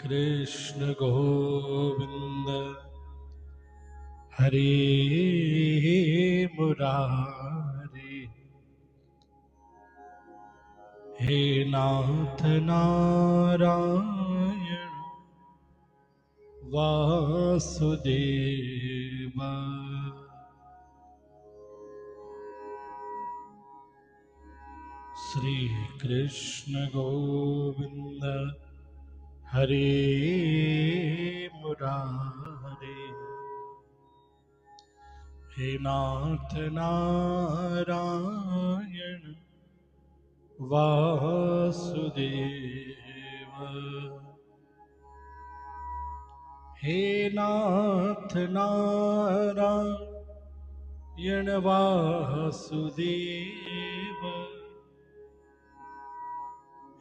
कृष्ण गोविंद हरे मुरारी। हे नाथ नारायण वासुदेव। श्री कृष्ण गोविंद हरे मुरारे। हे नाथ नारायण वासुदेव। हे नाथ नारायण वासुदेव।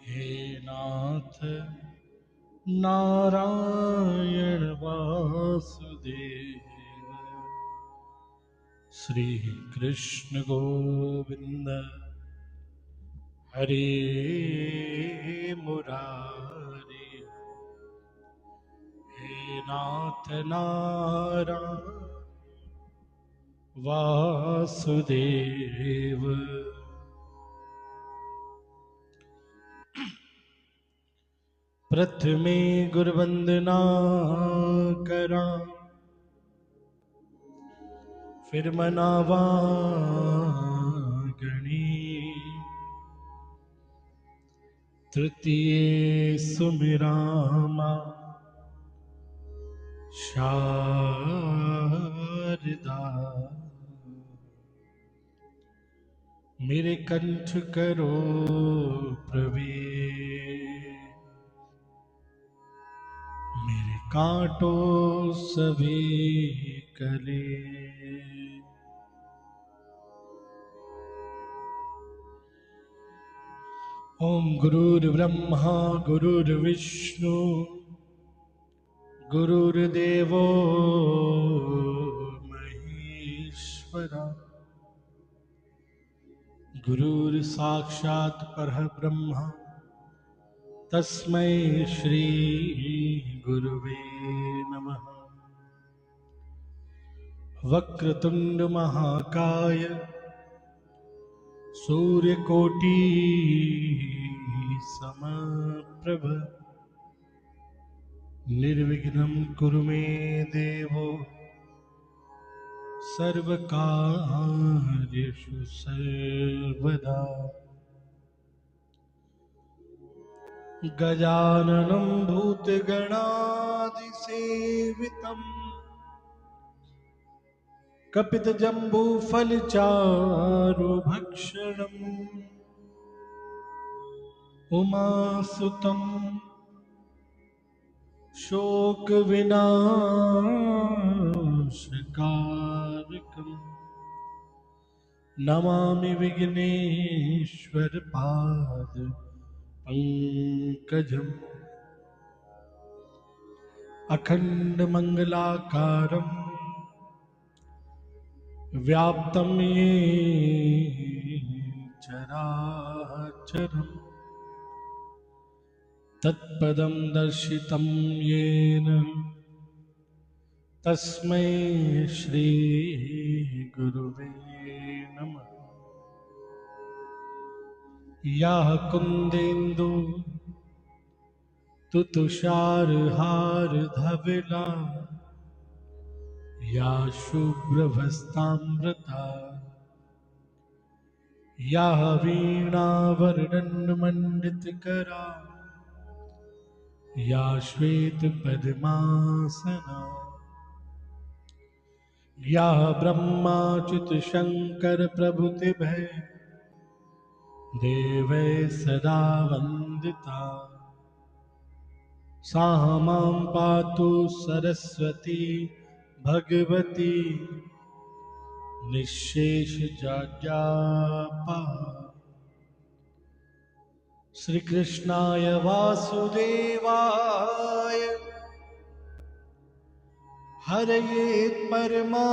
हे नाथ नारायण वासुदेव। श्री कृष्ण गोविंद हरे मुरारी। हे नाथ नारायण वासुदेव। प्रथमे गुरुवंदना करा, फिर मनावा गणी। तृतीय सुमिरामा शारदा। मेरे कंठ करो प्रवेश, मेरे कांटो सभी कले। ओम गुरुर्ब्रह्मा गुरुर्विष्णु गुरुर्देवो महेश्वरा। गुरुर्साक्षात् परब्रह्म तस्मै श्री गुरुवे नमः। वक्रतुंड महाकाय सूर्यकोटि समप्रभ। निर्विघ्नं कुरु मे देवो सर्वकार्येषु सर्वदा। गजाननं भूतगणादिसेवितं कपितजम्बूफलचारुभक्षणम् उमासुतं शोकविनाशकारकम् नमामि विघ्नेश्वर पाद पंकजम्। अखंडमंगलाकारम् व्याप्तं येन चराचरम् तत्पदं दर्शितं येन तस्मै श्री गुरुवे नमः। या कुन्देन्दु तुषारहारधवला या शुभ्रवस्त्रामृता या वीणावर्णन्मण्डितकरा या श्वेतपद्मासना या ब्रह्माच्युतशङ्करप्रभृतिभै देवै सदा वन्दिता। सा मां पातु सरस्वती भगवती निःशेषजाड्यापा। श्री कृष्णाय वासुदेवाय हरये परमात्मने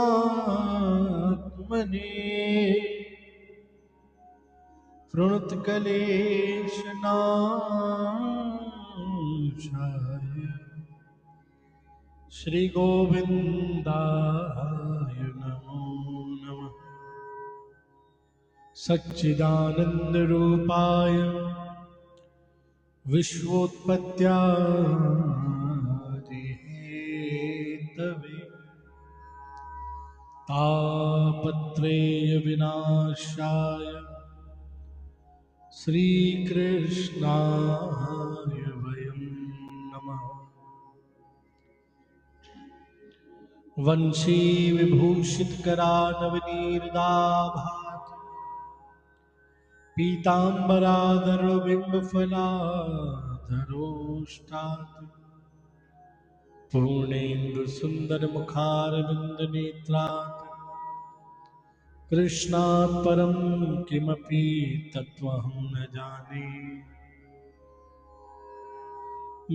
प्रणतक्लेशनाशाय श्री गोविंदाय नमो नमः। सच्चिदानंद रूपाय विश्वोत्पत्त्यादिहेतवे तापत्रय विनाशाय श्रीकृष्णाय वयं नमः। वंशी विभूषित करानवनीरदाभात् पीताम्बराधरो बिम्बफलाधरोष्टात् पूर्णेन्दु सुंदर मुखारविंद नेत्रात् कृष्णात् परं किमपि तत्त्वहं न जाने।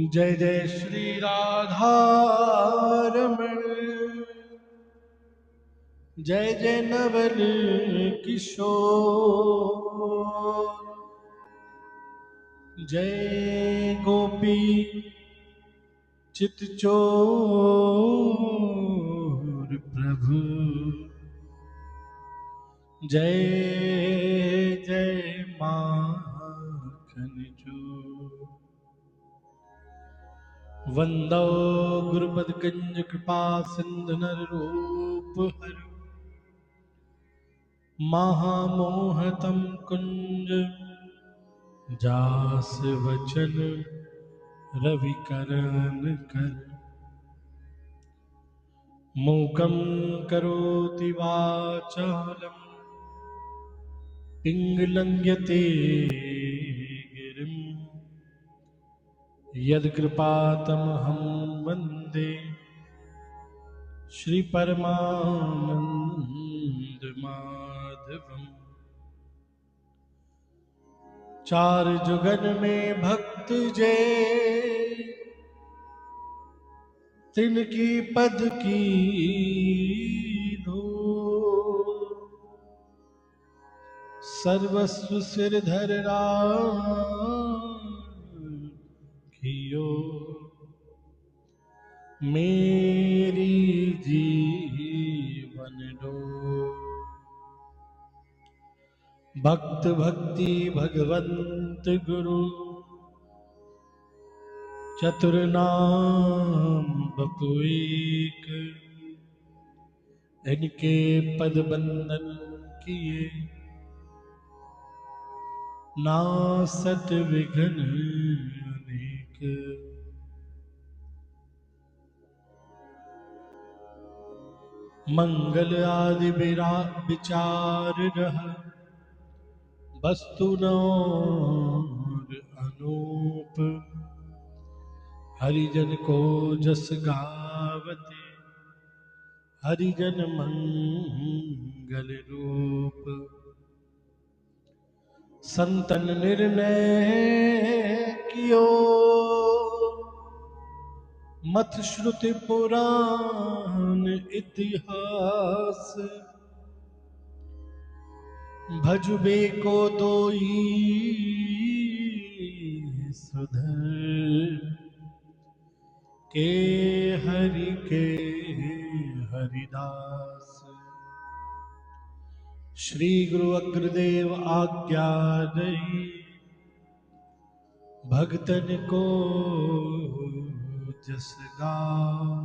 जय जय श्री राधा रमण, जय जय नवल किशोर, जय गोपी चितचोर प्रभु, जय जय माखन चोर। वंदो गुरुपद कंज कृपा सिंधु नर रूप हर, महामोहतम कुंज जास वचन रविकरण कर। मूकं करोति वाचालं पिंगलंघ्यते गिरिं, यत्कृपातमहं वन्दे श्री परमानंद माधवम्। चार जुगन में भक्त जे तिनकी पद की धूल, सर्वस्व सिरधर राखियो मेरी जीवन डोर। भक्त भक्ति भगवंत गुरु, चतुर नाम बपु एक, इनके पद बंदन किए नासत विघ्न अनेक। मंगल आदि विचार रह, वस्तु नौर अनूप। हरिजन को जस गावते, हरिजन मंगल रूप। संतन निर्णय कियो, मत श्रुति पुराण इतिहास। भजबे को दोई सुधर, के हरिदास। श्री गुरु अग्रदेव आज्ञा रही, भगतन को जस गाओ।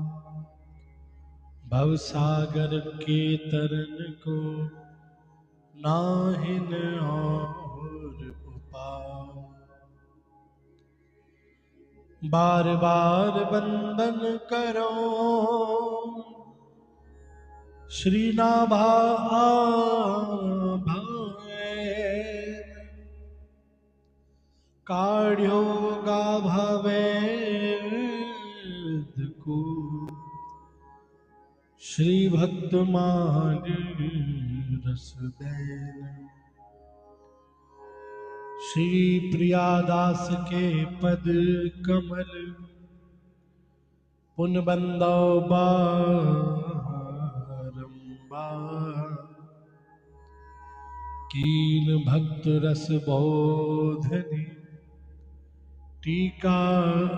भवसागर के तरन को नाहिन और उपाय। बार बार बंदन करो श्री नाभा भय, काढ़्यो गाभा वैद को श्री भक्त मान रस देन। श्री प्रियादास के पद कमल, पुन बंदो बारंबार। कीन भक्त रस बोधनी, टीका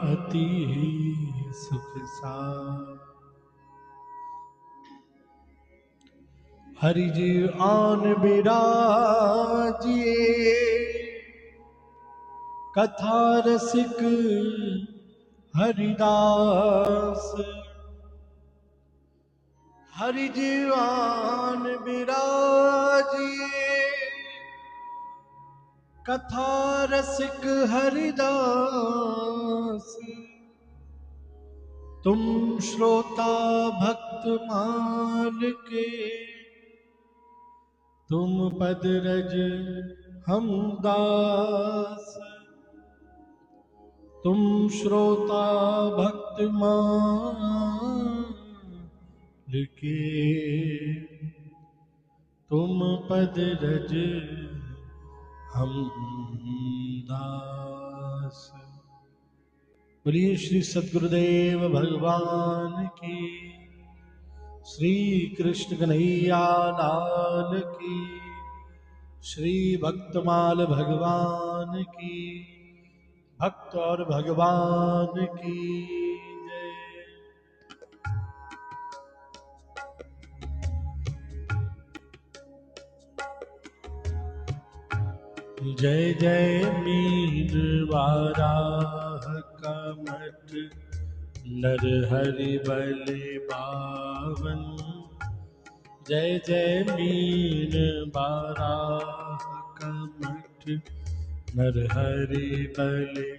अति ही सुख सार। हरि जी आन बिराजिए कथा रसिक हरिदास। हरि जी आन बिराजिए कथा रसिक हरिदास। तुम श्रोता भक्त मान के तुम पद रज हम दास। तुम श्रोता भक्त मान के तुम पद रज हम दास। बोलिए श्री सद्गुरुदेव भगवान की, श्री कृष्ण कन्हैया लाल की, श्री भक्तमाल भगवान की, भक्त और भगवान की जय। जय जय मीर वाराह कमठ नर हरि बलि बावन। जय जय मीर वाराह कमठ नर हरि बलि।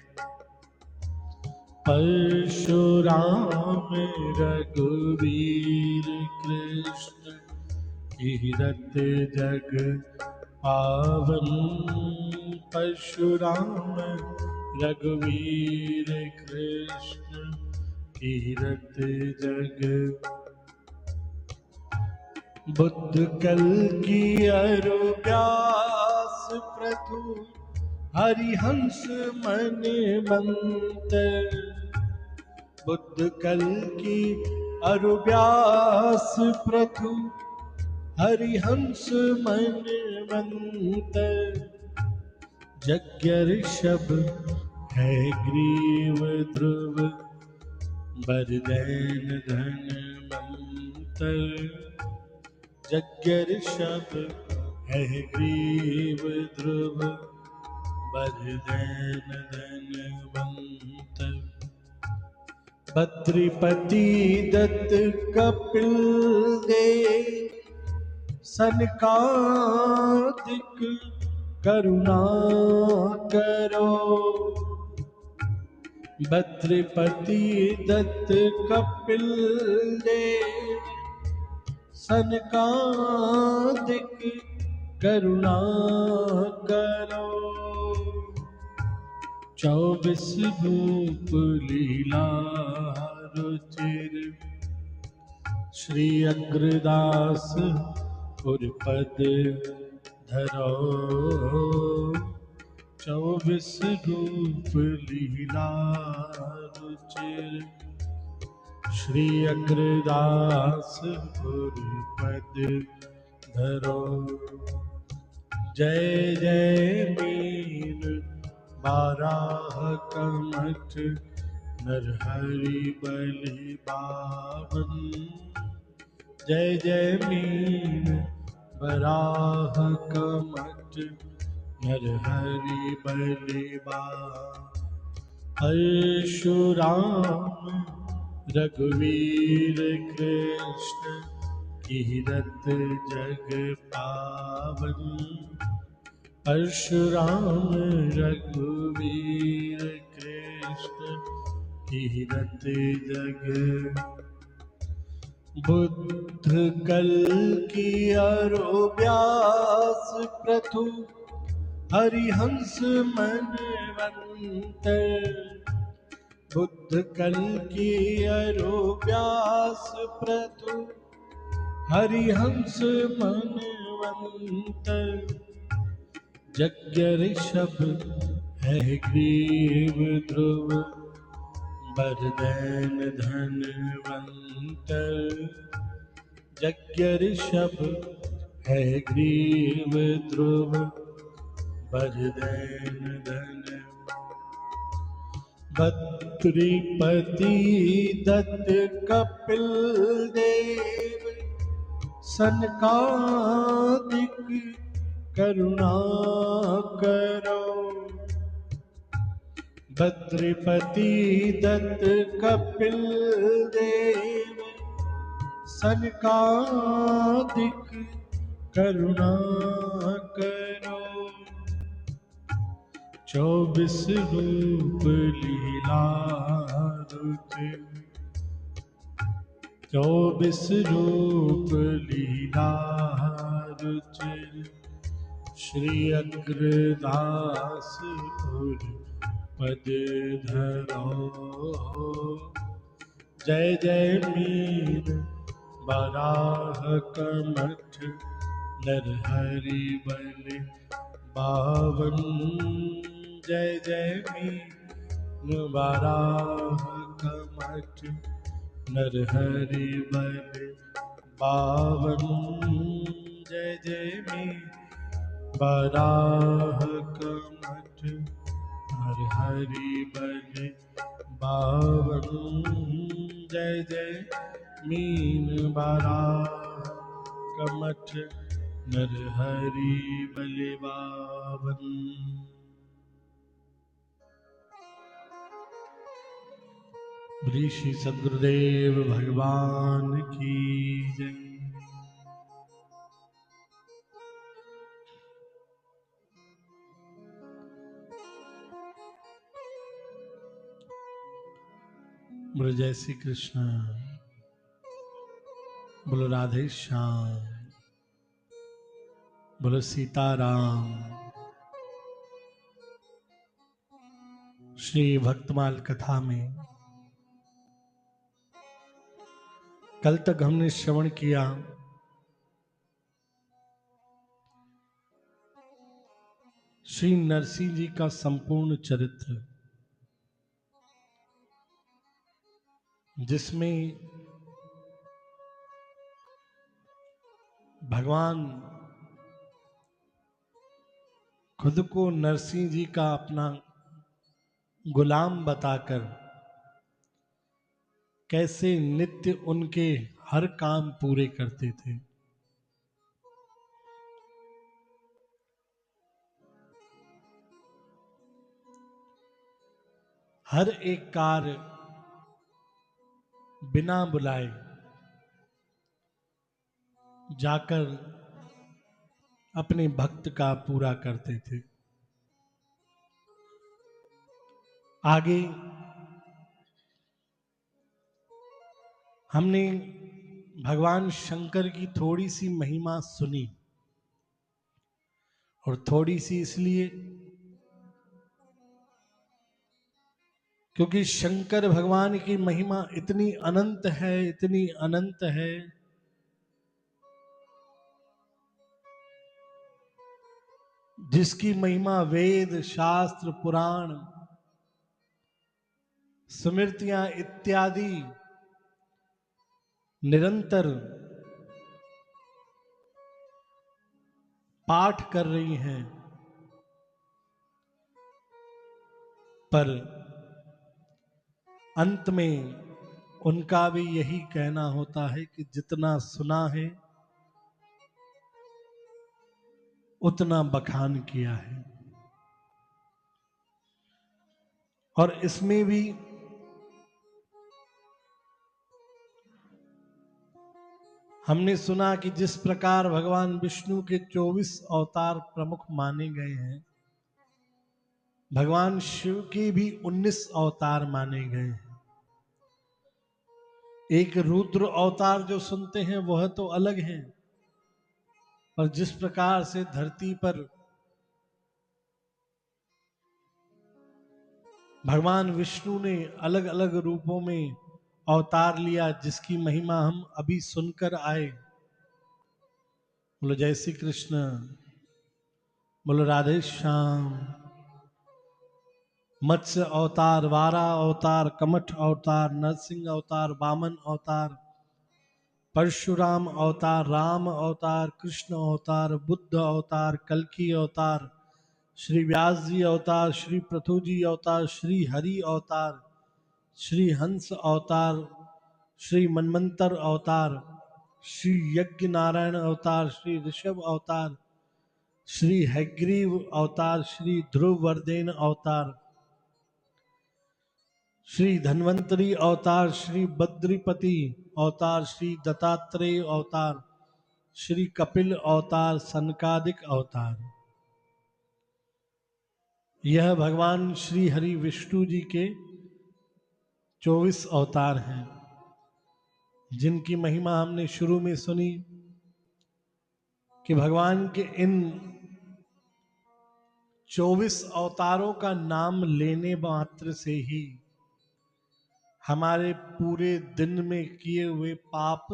परशुराम रघुवीर कृष्ण कीरत जग पावन। परशुराम रघुवीर कृष्ण कीरत जग। बुद्ध कल की अरु व्यास प्रथु हरिहंस मन मंतर। बुद्ध कल की अरु व्यास प्रथु हरिहंस मन मंतर। यज्ञ ऋषभ है ग्रीव ध्रुव बरदैन धनवंतर। यज्ञ ऋषभ है ग्रीव ध्रुव बरदैन धनवंतर। बद्रिपति दत्त कपिल देव सनकादिक करुणा करो। बद्रिपति दत्त कपिल देव सनकादिक करुणा करो। 24 भूप लीला रुचिर श्री अग्रदास उरपद धरो। 24 रूप लीला रुचिर श्री अग्रदास उरपद धरो। जय जय मीन बाराह कमठ नरहरि बलि बावन। जय जय मीन बराह कमठ नरहरि बलि बावन। परशुराम रघुवीर कृष्ण कीरत जग पावन। परशुराम रघुवीर कृष्ण कीरत जग। बुद्ध कल की अरु व्यास प्रथु हरिहंस मनवंतर। बुद्ध कल की अरु व्यास प्रथु हरिहंस मनवंतर। यज्ञ ऋषभ है ग्रीव ध्रुव बरदैन धनवंतर। यज्ञ ऋषभ है ग्रीव ध्रुव बरदैन धन। भद्रिपति दत्त कपिल देव सनकादिक करुणा करो। भद्रिपति दत्त कपिल देव सनकादिक करुणा करो। 24 रूप लीला रुचि, 24 रूप लीला रुचि, श्री अग्रदास उर पद धरो। जय जय मीन बराह कमठ, नरहरि बल बावन। जय जय मीन बराह कमठ, नरहरि बल बावन। जय जय मीन बराह कमठ, नरहरि बल बावन। जय जय मीन बराह कमठ, नरहरि बल बावन। श्री श्री सद्गुरुदेव भगवान की जय। बोलो जय श्री कृष्ण, बोलो राधे श्याम, बोलो सीताराम। श्री भक्तमाल कथा में कल तक हमने श्रवण किया श्री नरसिंह जी का संपूर्ण चरित्र, जिसमें भगवान खुद को नरसिंह जी का अपना गुलाम बताकर कैसे नित्य उनके हर काम पूरे करते थे। हर एक कार्य बिना बुलाए जाकर अपने भक्त का पूरा करते थे। आगे हमने भगवान शंकर की थोड़ी सी महिमा सुनी, और थोड़ी सी इसलिए क्योंकि शंकर भगवान की महिमा इतनी अनंत है, इतनी अनंत है, जिसकी महिमा वेद शास्त्र पुराण स्मृतियां इत्यादि निरंतर पाठ कर रही हैं। पर अंत में उनका भी यही कहना होता है कि जितना सुना है उतना बखान किया है। और इसमें भी हमने सुना कि जिस प्रकार भगवान विष्णु के 24 अवतार प्रमुख माने गए हैं, भगवान शिव के भी 19 अवतार माने गए हैं। एक रुद्र अवतार जो सुनते हैं वह तो अलग है, और जिस प्रकार से धरती पर भगवान विष्णु ने अलग अलग रूपों में अवतार लिया, जिसकी महिमा हम अभी सुनकर आए। बोलो जय श्री कृष्ण, बोलो राधे श्याम। मत्स्य अवतार, वारा अवतार, कमठ अवतार, नरसिंह अवतार, वामन अवतार, परशुराम अवतार, राम अवतार, कृष्ण अवतार, बुद्ध अवतार, कल्कि अवतार, श्री व्यास जी अवतार, श्री पृथु जी अवतार, श्री हरि अवतार, श्री हंस अवतार, श्री मनमंतर अवतार, श्री यज्ञ नारायण अवतार, श्री ऋषभ अवतार, श्री हैग्रीव अवतार, श्री ध्रुव वर्धेन अवतार, श्री धन्वंतरी अवतार, श्री बद्रीपति अवतार, श्री दत्तात्रेय अवतार, श्री कपिल अवतार, सनकादिक अवतार। यह भगवान श्री हरि विष्णु जी के 24 अवतार हैं, जिनकी महिमा हमने शुरू में सुनी कि भगवान के इन 24 अवतारों का नाम लेने मात्र से ही हमारे पूरे दिन में किए हुए पाप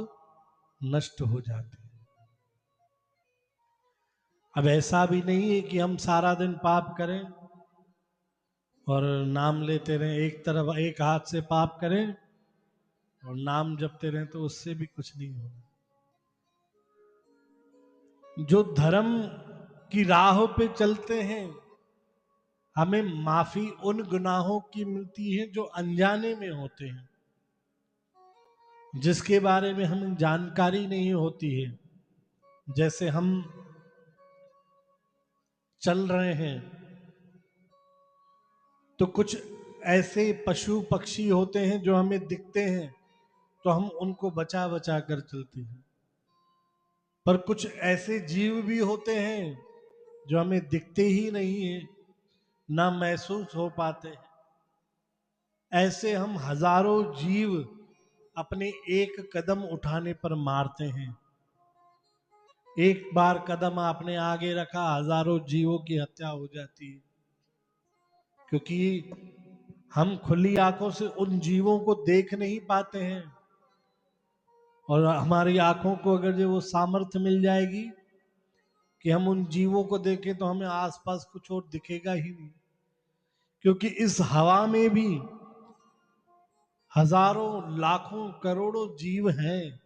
नष्ट हो जाते हैं। अब ऐसा भी नहीं है कि हम सारा दिन पाप करें और नाम लेते रहें, एक तरफ एक हाथ से पाप करें और नाम जपते रहें, तो उससे भी कुछ नहीं होगा। जो धर्म की राह पे चलते हैं, हमें माफी उन गुनाहों की मिलती है जो अनजाने में होते हैं, जिसके बारे में हमें जानकारी नहीं होती है। जैसे हम चल रहे हैं तो कुछ ऐसे पशु पक्षी होते हैं जो हमें दिखते हैं, तो हम उनको बचा बचा कर चलते हैं। पर कुछ ऐसे जीव भी होते हैं जो हमें दिखते ही नहीं है, ना महसूस हो पाते हैं। ऐसे हम हजारों जीव अपने एक कदम उठाने पर मारते हैं। एक बार कदम आपने आगे रखा, हजारों जीवों की हत्या हो जाती है, क्योंकि हम खुली आंखों से उन जीवों को देख नहीं पाते हैं। और हमारी आंखों को अगर जो वो सामर्थ्य मिल जाएगी कि हम उन जीवों को देखें, तो हमें आसपास कुछ और दिखेगा ही नहीं, क्योंकि इस हवा में भी हजारों लाखों करोड़ों जीव हैं,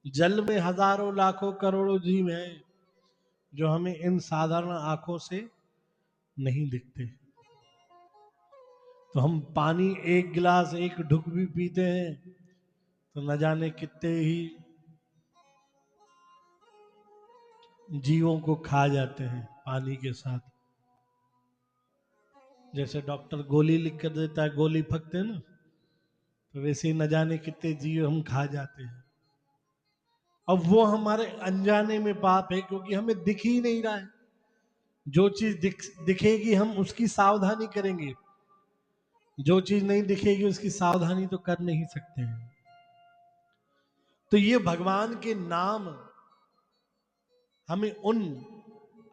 जल में हजारों लाखों करोड़ों जीव हैं, जो हमें इन साधारण आंखों से नहीं दिखते। तो हम पानी एक गिलास एक ढुक भी पीते हैं तो न जाने कितने ही जीवों को खा जाते हैं पानी के साथ। जैसे डॉक्टर गोली लिख कर देता है, गोली फकते हैं ना, तो वैसे ही न जाने कितने जीव हम खा जाते हैं। अब वो हमारे अनजाने में पाप है, क्योंकि हमें दिख ही नहीं रहा है। जो चीज दिखेगी हम उसकी सावधानी करेंगे, जो चीज नहीं दिखेगी उसकी सावधानी तो कर नहीं सकते हैं। तो ये भगवान के नाम हमें उन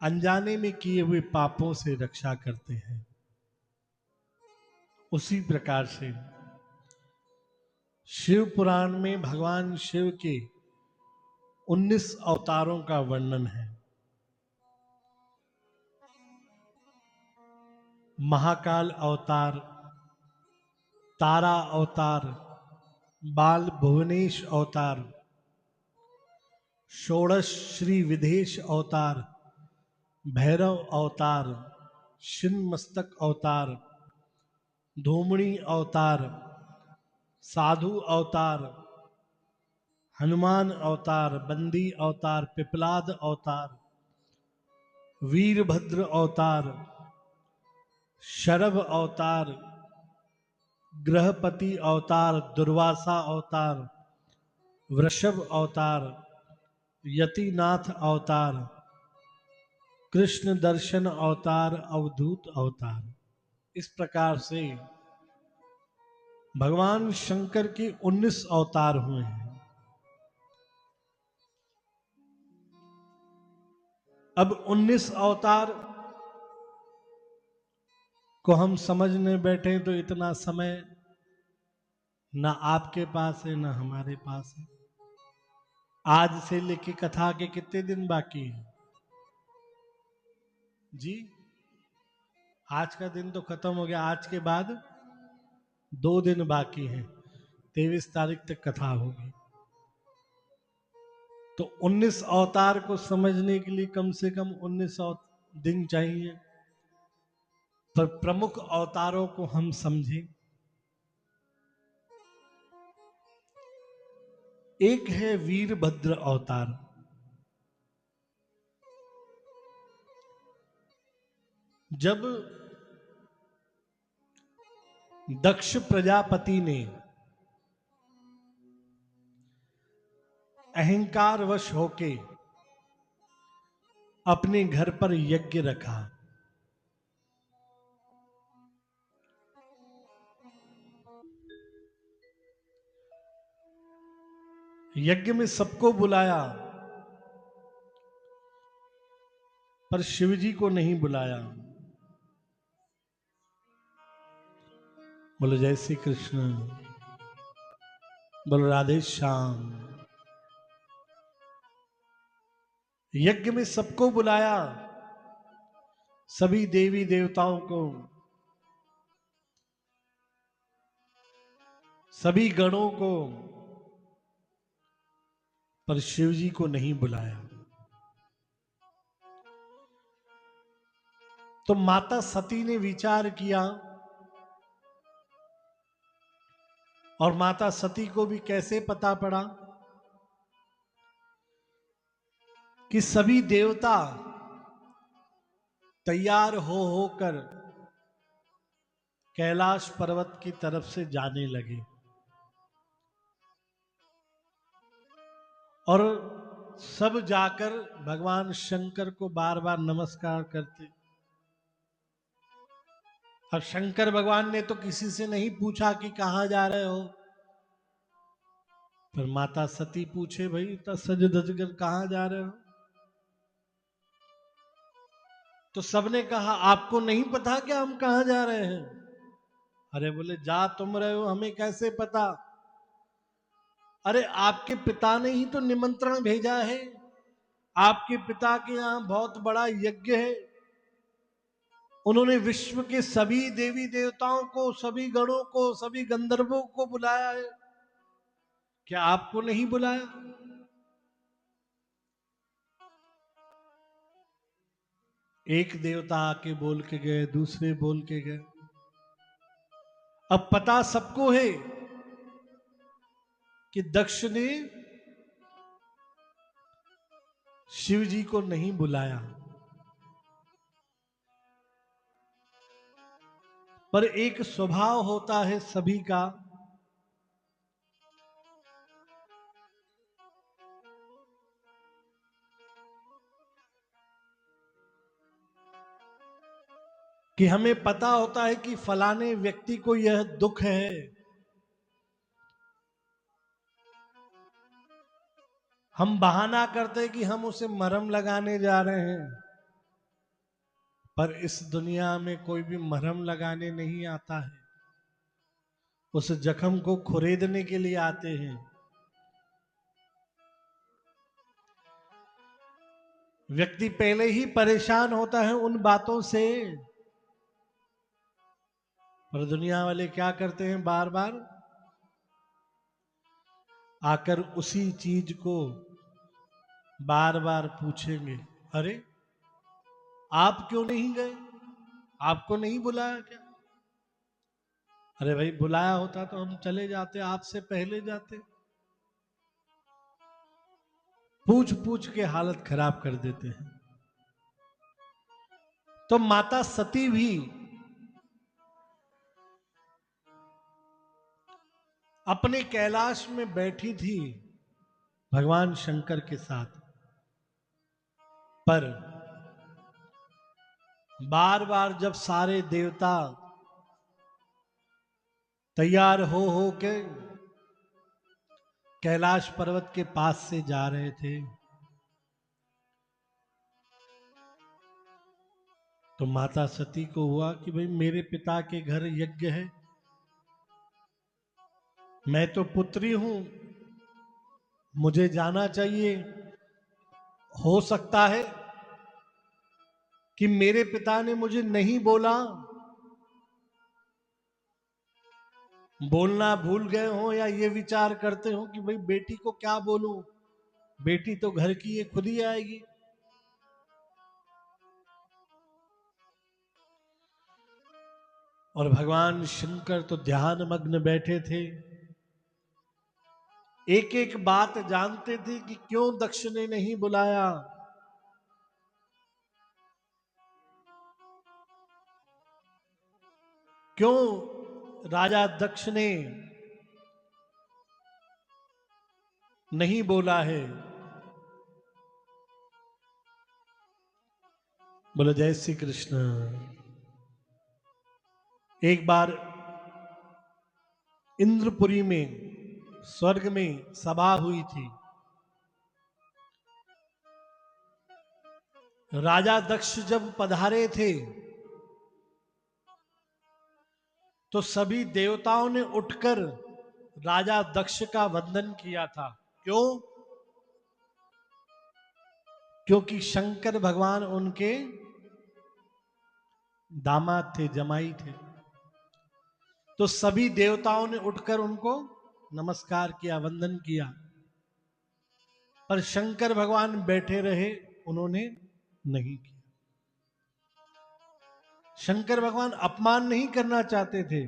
अनजाने में किए हुए पापों से रक्षा करते हैं। उसी प्रकार से शिव पुराण में भगवान शिव के 19 अवतारों का वर्णन है। महाकाल अवतार, तारा अवतार, बाल भुवनेश अवतार, षोड़श श्री विदेश अवतार, भैरव अवतार, छिन्न मस्तक अवतार, धूमड़ी अवतार, साधु अवतार, हनुमान अवतार, बंदी अवतार, पिपलाद अवतार, वीरभद्र अवतार, शरभ अवतार, ग्रहपति अवतार, दुर्वासा अवतार, वृषभ अवतार, यतिनाथ अवतार, कृष्ण दर्शन अवतार, अवधूत अवतार। इस प्रकार से भगवान शंकर के 19 अवतार हुए हैं। अब 19 अवतार को हम समझने बैठे तो इतना समय ना आपके पास है ना हमारे पास है। आज से लेके कथा के कितने दिन बाकी हैं जी? आज का दिन तो खत्म हो गया, आज के बाद 2 दिन बाकी हैं, 23 तारीख तक कथा होगी। तो 19 अवतार को समझने के लिए कम से कम 19 दिन चाहिए। पर प्रमुख अवतारों को हम समझें। एक है वीरभद्र अवतार। जब दक्ष प्रजापति ने अहंकारवश होके अपने घर पर यज्ञ रखा, यज्ञ में सबको बुलाया, पर शिवजी को नहीं बुलाया। बोलो जय श्री कृष्ण, बोलो राधे श्याम। यज्ञ में सबको बुलाया, सभी देवी देवताओं को, सभी गणों को, पर शिवजी को नहीं बुलाया। तो माता सती ने विचार किया, और माता सती को भी कैसे पता पड़ा कि सभी देवता तैयार हो होकर कैलाश पर्वत की तरफ से जाने लगे, और सब जाकर भगवान शंकर को बार बार नमस्कार करते। अब शंकर भगवान ने तो किसी से नहीं पूछा कि कहां जा रहे हो, पर माता सती पूछे, भाई इतना सज धज कर कहां जा रहे हो? तो सबने कहा, आपको नहीं पता क्या हम कहां जा रहे हैं? अरे बोले, जा तुम रहे हो, हमें कैसे पता? अरे आपके पिता ने ही तो निमंत्रण भेजा है, आपके पिता के यहां बहुत बड़ा यज्ञ है, उन्होंने विश्व के सभी देवी देवताओं को, सभी गणों को, सभी गंधर्वों को बुलाया है, क्या आपको नहीं बुलाया? एक देवता आके बोल के गए, दूसरे बोल के गए। अब पता सबको है कि दक्ष ने शिव जी को नहीं बुलाया, पर एक स्वभाव होता है सभी का, कि हमें पता होता है कि फलाने व्यक्ति को यह दुख है, हम बहाना करते हैं कि हम उसे मरहम लगाने जा रहे हैं, पर इस दुनिया में कोई भी मरहम लगाने नहीं आता है, उस जख्म को खुरेदने के लिए आते हैं। व्यक्ति पहले ही परेशान होता है उन बातों से, पर दुनिया वाले क्या करते हैं, बार बार आकर उसी चीज को बार बार पूछेंगे। अरे आप क्यों नहीं गए, आपको नहीं बुलाया क्या? अरे भाई बुलाया होता तो हम चले जाते, आपसे पहले जाते। पूछ पूछ के हालत खराब कर देते हैं। तो माता सती भी अपने कैलाश में बैठी थी भगवान शंकर के साथ, पर बार बार जब सारे देवता तैयार हो के कैलाश पर्वत के पास से जा रहे थे, तो माता सती को हुआ कि भाई मेरे पिता के घर यज्ञ है, मैं तो पुत्री हूं, मुझे जाना चाहिए। हो सकता है कि मेरे पिता ने मुझे नहीं बोला, बोलना भूल गए हो, या ये विचार करते हो कि भाई बेटी को क्या बोलूं, बेटी तो घर की है, खुद ही आएगी। और भगवान शंकर तो ध्यान मग्न बैठे थे, एक एक बात जानते थे कि क्यों दक्ष ने नहीं बुलाया, क्यों राजा दक्ष ने नहीं बोला है। बोलो जय श्री कृष्ण। एक बार इंद्रपुरी में, स्वर्ग में सभा हुई थी। राजा दक्ष जब पधारे थे तो सभी देवताओं ने उठकर राजा दक्ष का वंदन किया था। क्यों? क्योंकि शंकर भगवान उनके दामाद थे, जमाई थे। तो सभी देवताओं ने उठकर उनको नमस्कार किया, वंदन किया। पर शंकर भगवान बैठे रहे, उन्होंने नहीं किया। शंकर भगवान अपमान नहीं करना चाहते थे,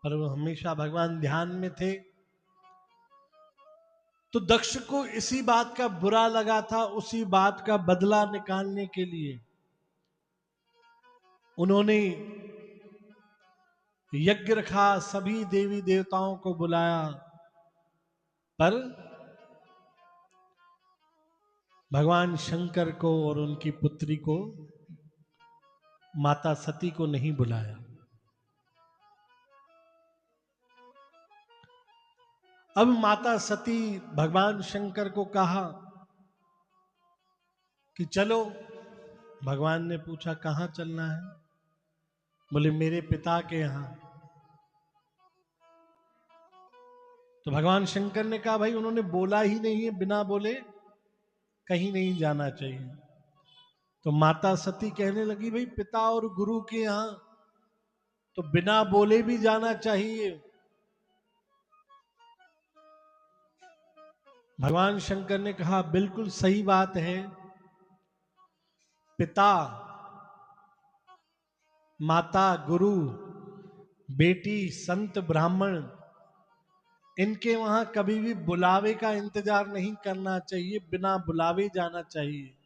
पर वो हमेशा भगवान ध्यान में थे। तो दक्ष को इसी बात का बुरा लगा था, उसी बात का बदला निकालने के लिए उन्होंने यज्ञ रखा, सभी देवी देवताओं को बुलाया, पर भगवान शंकर को और उनकी पुत्री को, माता सती को नहीं बुलाया। अब माता सती भगवान शंकर को कहा कि चलो। भगवान ने पूछा कहां चलना है? बोले मेरे पिता के यहां। तो भगवान शंकर ने कहा भाई उन्होंने बोला ही नहीं है, बिना बोले कहीं नहीं जाना चाहिए। तो माता सती कहने लगी भाई पिता और गुरु के यहां तो बिना बोले भी जाना चाहिए। भगवान शंकर ने कहा बिल्कुल सही बात है। पिता, माता, गुरु, बेटी, संत, ब्राह्मण, इनके वहां कभी भी बुलावे का इंतजार नहीं करना चाहिए, बिना बुलावे जाना चाहिए।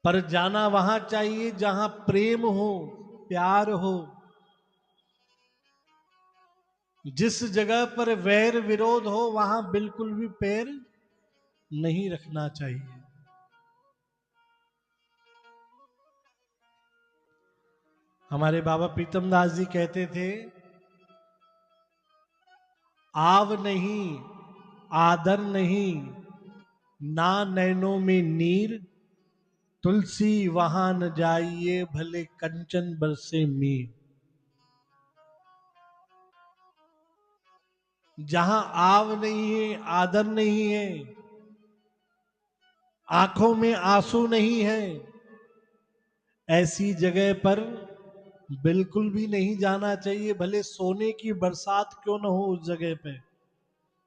पर जाना वहां चाहिए जहां प्रेम हो, प्यार हो। जिस जगह पर वैर विरोध हो वहां बिल्कुल भी पैर नहीं रखना चाहिए। हमारे बाबा प्रीतम दास जी कहते थे, आव नहीं, आदर नहीं, ना नैनों में नीर, तुलसी वहां न जाइए भले कंचन बरसे मीर। जहां आव नहीं है, आदर नहीं है, आंखों में आंसू नहीं है, ऐसी जगह पर बिल्कुल भी नहीं जाना चाहिए। भले सोने की बरसात क्यों न हो उस जगह पे,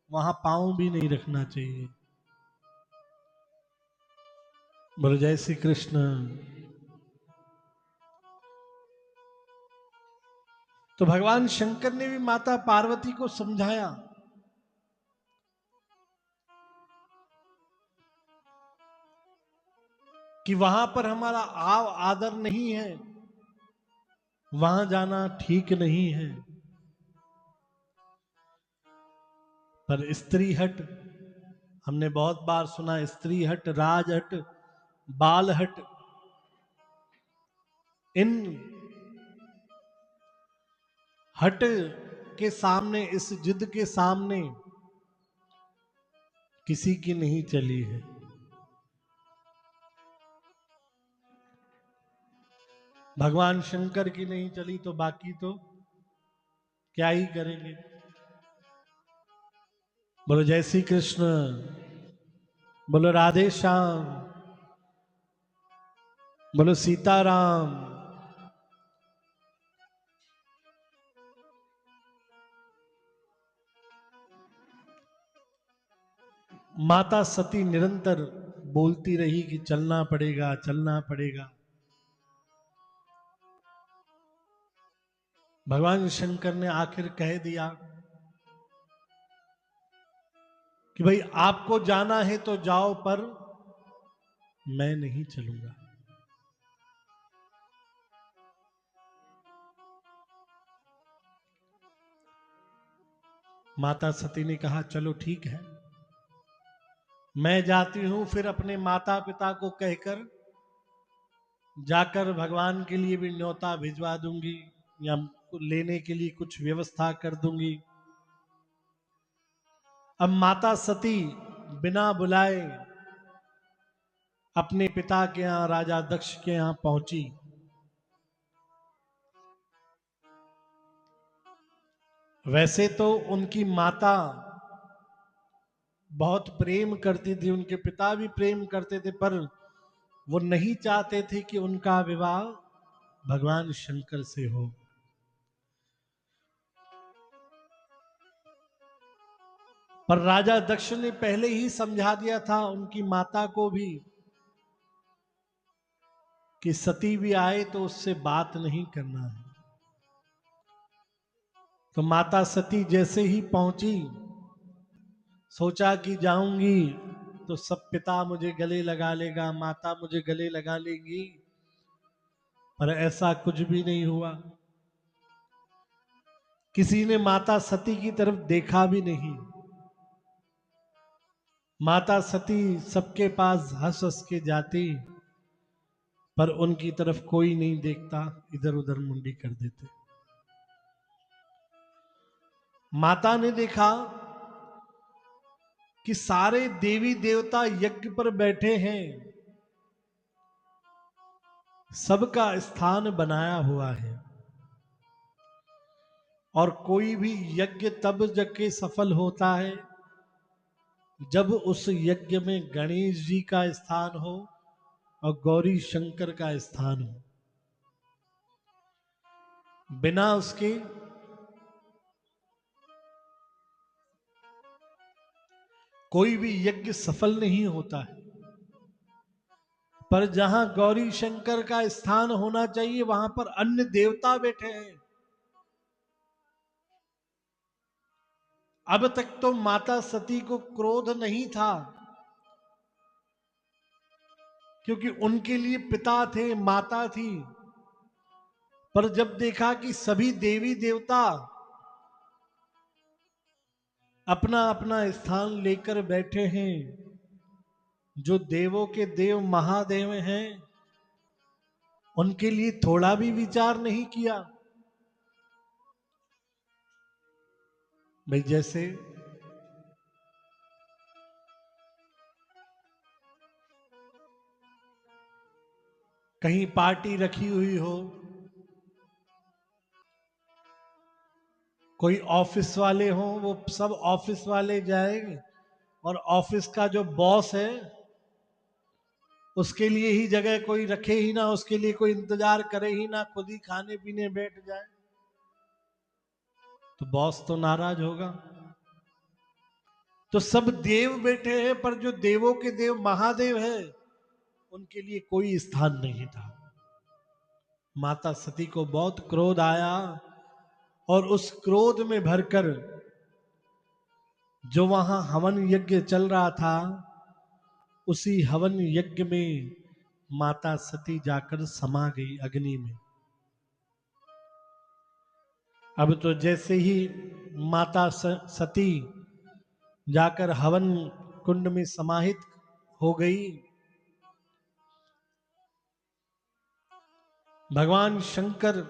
वहां पांव भी नहीं रखना चाहिए। बोलो जय श्री कृष्ण। तो भगवान शंकर ने भी माता पार्वती को समझाया कि वहां पर हमारा आव आदर नहीं है, वहां जाना ठीक नहीं है। पर स्त्री हट, हमने बहुत बार सुना, स्त्री हट, राज हट, बाल हट, इन हट के सामने, इस जिद के सामने किसी की नहीं चली है। भगवान शंकर की नहीं चली तो बाकी तो क्या ही करेंगे। बोलो जय श्री कृष्ण। बोलो राधे श्याम। बोलो सीताराम। माता सती निरंतर बोलती रही कि चलना पड़ेगा, चलना पड़ेगा। भगवान शंकर ने आखिर कह दिया कि भाई आपको जाना है तो जाओ, पर मैं नहीं चलूंगा। माता सती ने कहा चलो ठीक है, मैं जाती हूं, फिर अपने माता पिता को कहकर जाकर भगवान के लिए भी न्योता भिजवा दूंगी, या लेने के लिए कुछ व्यवस्था कर दूंगी। अब माता सती बिना बुलाए अपने पिता के यहां, राजा दक्ष के यहां पहुंची। वैसे तो उनकी माता बहुत प्रेम करती थी, उनके पिता भी प्रेम करते थे, पर वो नहीं चाहते थे कि उनका विवाह भगवान शंकर से हो। पर राजा दक्ष ने पहले ही समझा दिया था उनकी माता को भी कि सती भी आए तो उससे बात नहीं करना है। तो माता सती जैसे ही पहुंची, सोचा कि जाऊंगी तो सब पिता मुझे गले लगा लेगा, माता मुझे गले लगा लेगी, पर ऐसा कुछ भी नहीं हुआ। किसी ने माता सती की तरफ देखा भी नहीं। माता सती सबके पास हंस हंस के जाती, पर उनकी तरफ कोई नहीं देखता, इधर उधर मुंडी कर देते। माता ने देखा कि सारे देवी देवता यज्ञ पर बैठे हैं, सबका स्थान बनाया हुआ है, और कोई भी यज्ञ तब जाके सफल होता है जब उस यज्ञ में गणेश जी का स्थान हो और गौरी शंकर का स्थान हो। बिना उसके कोई भी यज्ञ सफल नहीं होता है। पर जहां गौरी शंकर का स्थान होना चाहिए, वहां पर अन्य देवता बैठे हैं। अब तक तो माता सती को क्रोध नहीं था, क्योंकि उनके लिए पिता थे, माता थी। पर जब देखा कि सभी देवी देवता अपना अपना स्थान लेकर बैठे हैं, जो देवों के देव महादेव हैं, उनके लिए थोड़ा भी विचार नहीं किया। भाई जैसे कहीं पार्टी रखी हुई हो, कोई ऑफिस वाले हो, वो सब ऑफिस वाले जाएंगे, और ऑफिस का जो बॉस है उसके लिए ही जगह कोई रखे ही ना, उसके लिए कोई इंतजार करे ही ना, खुद ही खाने पीने बैठ जाए, तो बॉस तो नाराज होगा। तो सब देव बैठे हैं, पर जो देवों के देव महादेव है, उनके लिए कोई स्थान नहीं था। माता सती को बहुत क्रोध आया, और उस क्रोध में भरकर जो वहां हवन यज्ञ चल रहा था, उसी हवन यज्ञ में माता सती जाकर समा गई अग्नि में। अब तो जैसे ही माता सती जाकर हवन कुंड में समाहित हो गई, भगवान शंकर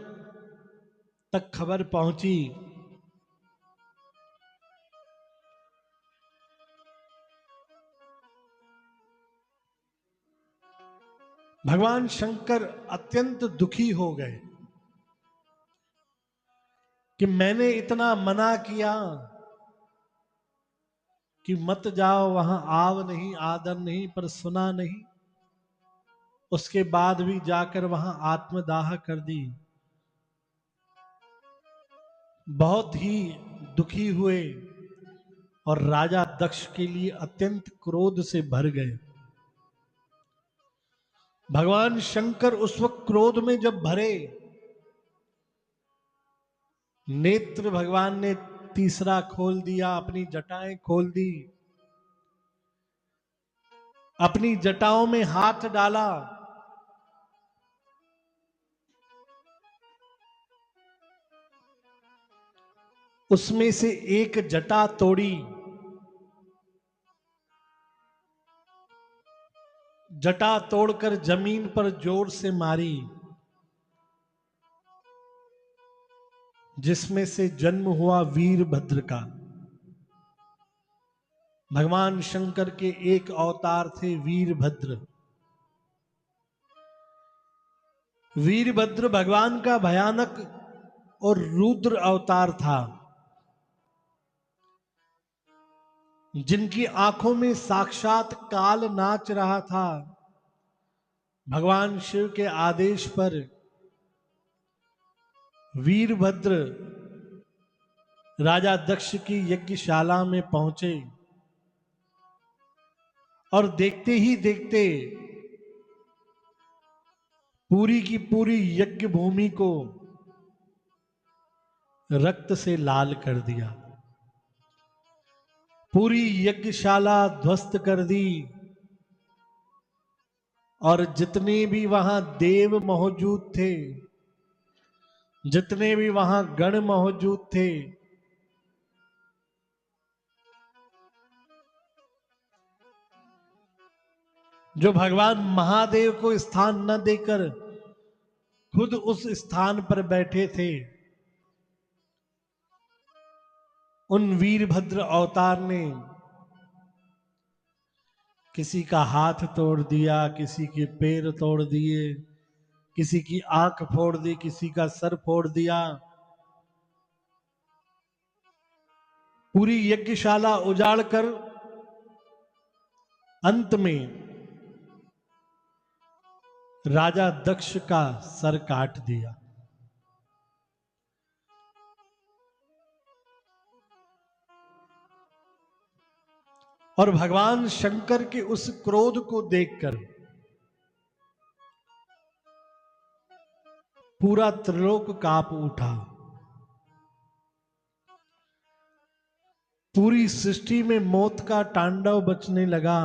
तक खबर पहुंची। भगवान शंकर अत्यंत दुखी हो गए कि मैंने इतना मना किया कि मत जाओ वहां, आव नहीं, आदर नहीं, पर सुना नहीं। उसके बाद भी जाकर वहां आत्मदाह कर दी। बहुत ही दुखी हुए और राजा दक्ष के लिए अत्यंत क्रोध से भर गए। भगवान शंकर उस वक्त क्रोध में जब भरे, नेत्र भगवान ने तीसरा खोल दिया, अपनी जटाएं खोल दी, अपनी जटाओं में हाथ डाला, उसमें से एक जटा तोड़ी, जटा तोड़कर जमीन पर जोर से मारी, जिसमें से जन्म हुआ वीरभद्र का। भगवान शंकर के एक अवतार थे वीरभद्र। वीरभद्र भगवान का भयानक और रुद्र अवतार था, जिनकी आंखों में साक्षात काल नाच रहा था। भगवान शिव के आदेश पर वीरभद्र राजा दक्ष की यज्ञशाला में पहुंचे और देखते ही देखते पूरी की पूरी यज्ञ भूमि को रक्त से लाल कर दिया, पूरी यज्ञशाला ध्वस्त कर दी, और जितने भी वहां देव मौजूद थे, जितने भी वहां गण मौजूद थे, जो भगवान महादेव को स्थान न देकर खुद उस स्थान पर बैठे थे, उन वीरभद्र अवतार ने किसी का हाथ तोड़ दिया, किसी के पैर तोड़ दिए, किसी की आंख फोड़ दी, किसी का सर फोड़ दिया, पूरी यज्ञशाला उजाड़ कर अंत में राजा दक्ष का सर काट दिया। और भगवान शंकर के उस क्रोध को देखकर पूरा त्रिलोक कांप उठा, पूरी सृष्टि में मौत का तांडव बचने लगा।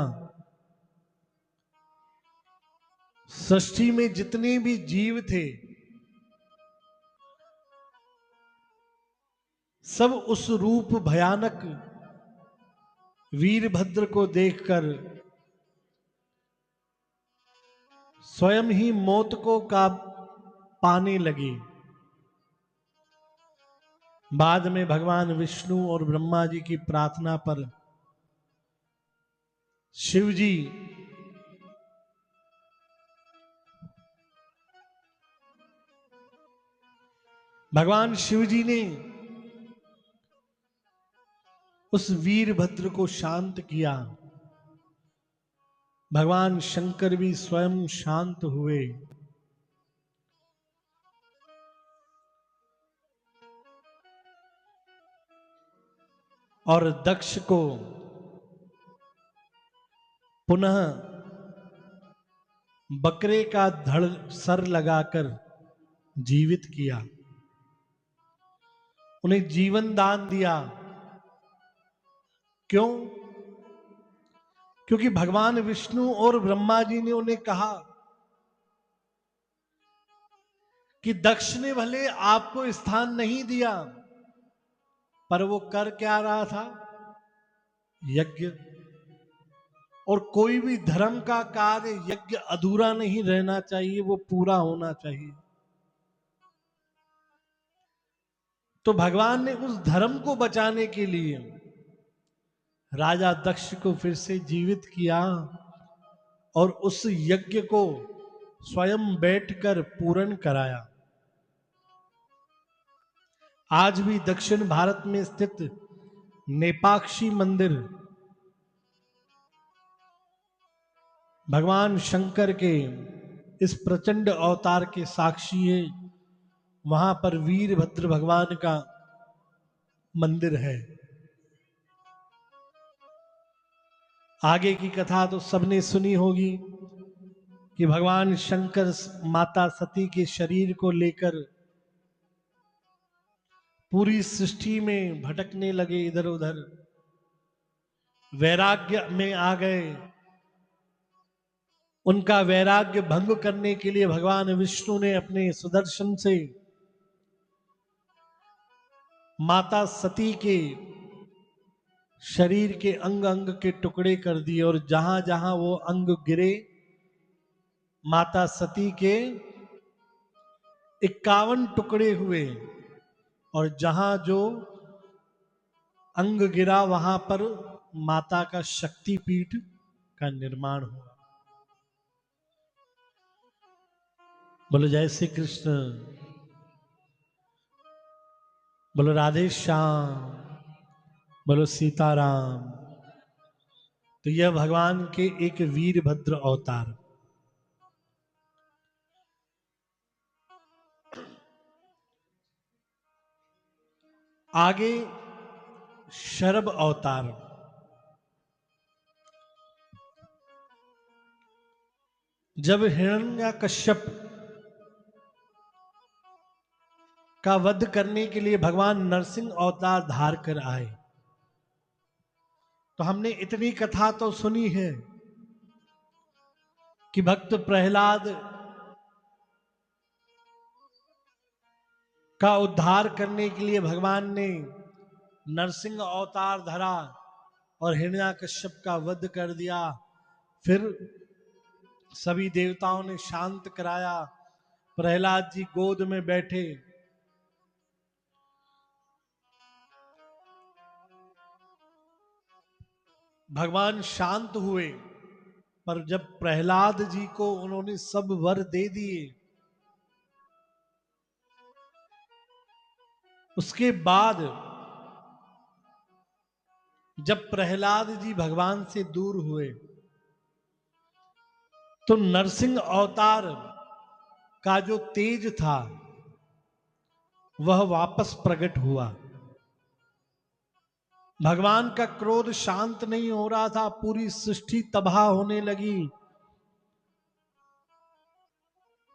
सृष्टि में जितने भी जीव थे, सब उस रूप भयानक वीरभद्र को देखकर स्वयं ही मौत को का पाने लगे। बाद में भगवान विष्णु और ब्रह्मा जी की प्रार्थना पर शिव जी भगवान शिव जी ने उस वीरभद्र को शांत किया। भगवान शंकर भी स्वयं शांत हुए। और दक्ष को पुनः बकरे का धड़ सर लगाकर जीवित किया, उन्हें जीवन दान दिया। क्यों? क्योंकि भगवान विष्णु और ब्रह्मा जी ने उन्हें कहा कि दक्ष ने भले आपको स्थान नहीं दिया, पर वो कर क्या रहा था? यज्ञ। और कोई भी धर्म का कार्य यज्ञ अधूरा नहीं रहना चाहिए, वो पूरा होना चाहिए। तो भगवान ने उस धर्म को बचाने के लिए राजा दक्ष को फिर से जीवित किया और उस यज्ञ को स्वयं बैठकर पूर्ण कराया। आज भी दक्षिण भारत में स्थित नेपाक्षी मंदिर भगवान शंकर के इस प्रचंड अवतार के साक्षी है। वहां पर वीरभद्र भगवान का मंदिर है। आगे की कथा तो सबने सुनी होगी कि भगवान शंकर माता सती के शरीर को लेकर पूरी सृष्टि में भटकने लगे इधर उधर, वैराग्य में आ गए। उनका वैराग्य भंग करने के लिए भगवान विष्णु ने अपने सुदर्शन से माता सती के शरीर के अंग अंग के टुकड़े कर दिए, और जहां जहां वो अंग गिरे, माता सती के 51 टुकड़े हुए, और जहां जो अंग गिरा वहां पर माता का शक्तिपीठ का निर्माण हुआ। बोलो जय श्री कृष्ण, बोलो राधे श्याम, बोलो सीताराम। तो यह भगवान के एक वीरभद्र अवतार। आगे शरभ अवतार। जब हिरण्यकश्यप का वध करने के लिए भगवान नरसिंह अवतार धार कर आए, तो हमने इतनी कथा तो सुनी है कि भक्त प्रहलाद का उद्धार करने के लिए भगवान ने नरसिंह अवतार धरा और हिरण्यकश्यप का वध कर दिया। फिर सभी देवताओं ने शांत कराया, प्रहलाद जी गोद में बैठे। भगवान शांत हुए, पर जब प्रहलाद जी को उन्होंने सब वर दे दिए, उसके बाद जब प्रहलाद जी भगवान से दूर हुए, तो नरसिंह अवतार का जो तेज था वह वापस प्रकट हुआ। भगवान का क्रोध शांत नहीं हो रहा था, पूरी सृष्टि तबाह होने लगी।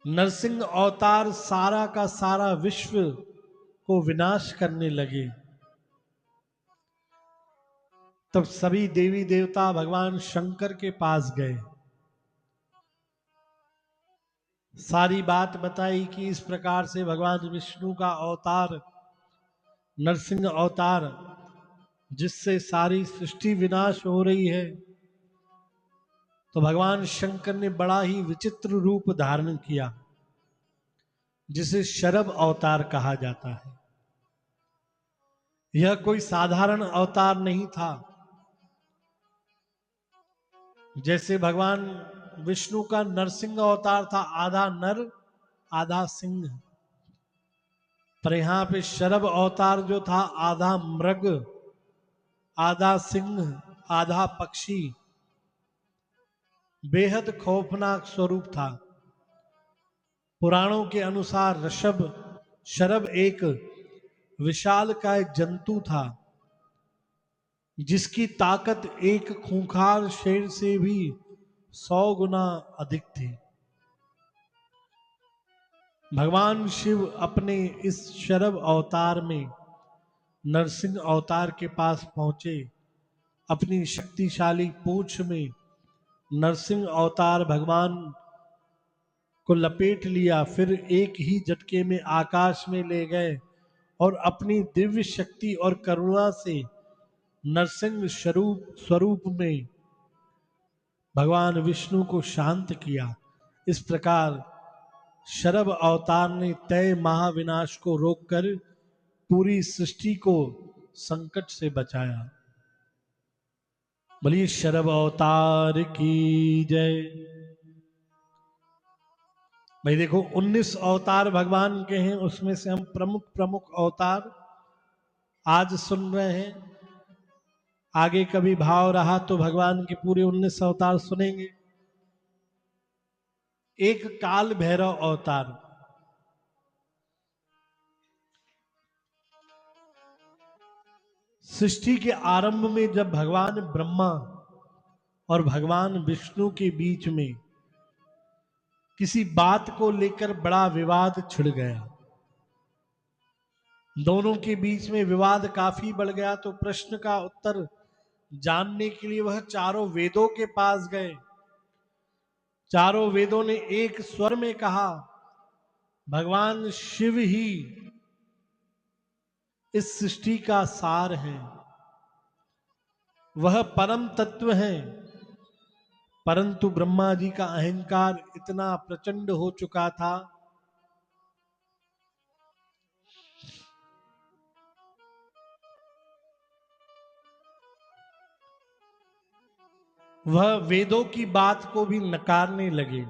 नरसिंह अवतार सारा का सारा विश्व को विनाश करने लगे। तब सभी देवी देवता भगवान शंकर के पास गए, सारी बात बताई कि इस प्रकार से भगवान विष्णु का अवतार नरसिंह अवतार, जिससे सारी सृष्टि विनाश हो रही है। तो भगवान शंकर ने बड़ा ही विचित्र रूप धारण किया, जिसे शरभ अवतार कहा जाता है। यह कोई साधारण अवतार नहीं था। जैसे भगवान विष्णु का नरसिंह अवतार था, आधा नर आधा सिंह, पर यहां पे शरभ अवतार जो था, आधा मृग आधा सिंह आधा पक्षी, बेहद खौफनाक स्वरूप था। पुराणों के अनुसार शरभ एक विशालकाय जंतु था, जिसकी ताकत एक खूंखार शेर से भी 100 गुना अधिक थी। भगवान शिव अपने इस शरभ अवतार में नरसिंह अवतार के पास पहुंचे। अपनी शक्तिशाली पूंछ में नरसिंह अवतार भगवान को लपेट लिया, फिर एक ही झटके में आकाश में ले गए और अपनी दिव्य शक्ति और करुणा से नरसिंह स्वरूप में भगवान विष्णु को शांत किया। इस प्रकार शरभ अवतार ने तय महाविनाश को रोककर पूरी सृष्टि को संकट से बचाया। बोलिए शरभ अवतार की जय। भाई देखो, 19 अवतार भगवान के हैं, उसमें से हम प्रमुख प्रमुख अवतार आज सुन रहे हैं। आगे कभी भाव रहा तो भगवान के पूरे 19 अवतार सुनेंगे। एक काल भैरव अवतार। सृष्टि के आरंभ में जब भगवान ब्रह्मा और भगवान विष्णु के बीच में किसी बात को लेकर बड़ा विवाद छिड़ गया, दोनों के बीच में विवाद काफी बढ़ गया, तो प्रश्न का उत्तर जानने के लिए वह चारों वेदों के पास गए। चारों वेदों ने एक स्वर में कहा, भगवान शिव ही इस सृष्टि का सार है, वह परम तत्व है। परंतु ब्रह्मा जी का अहंकार इतना प्रचंड हो चुका था, वह वेदों की बात को भी नकारने लगे।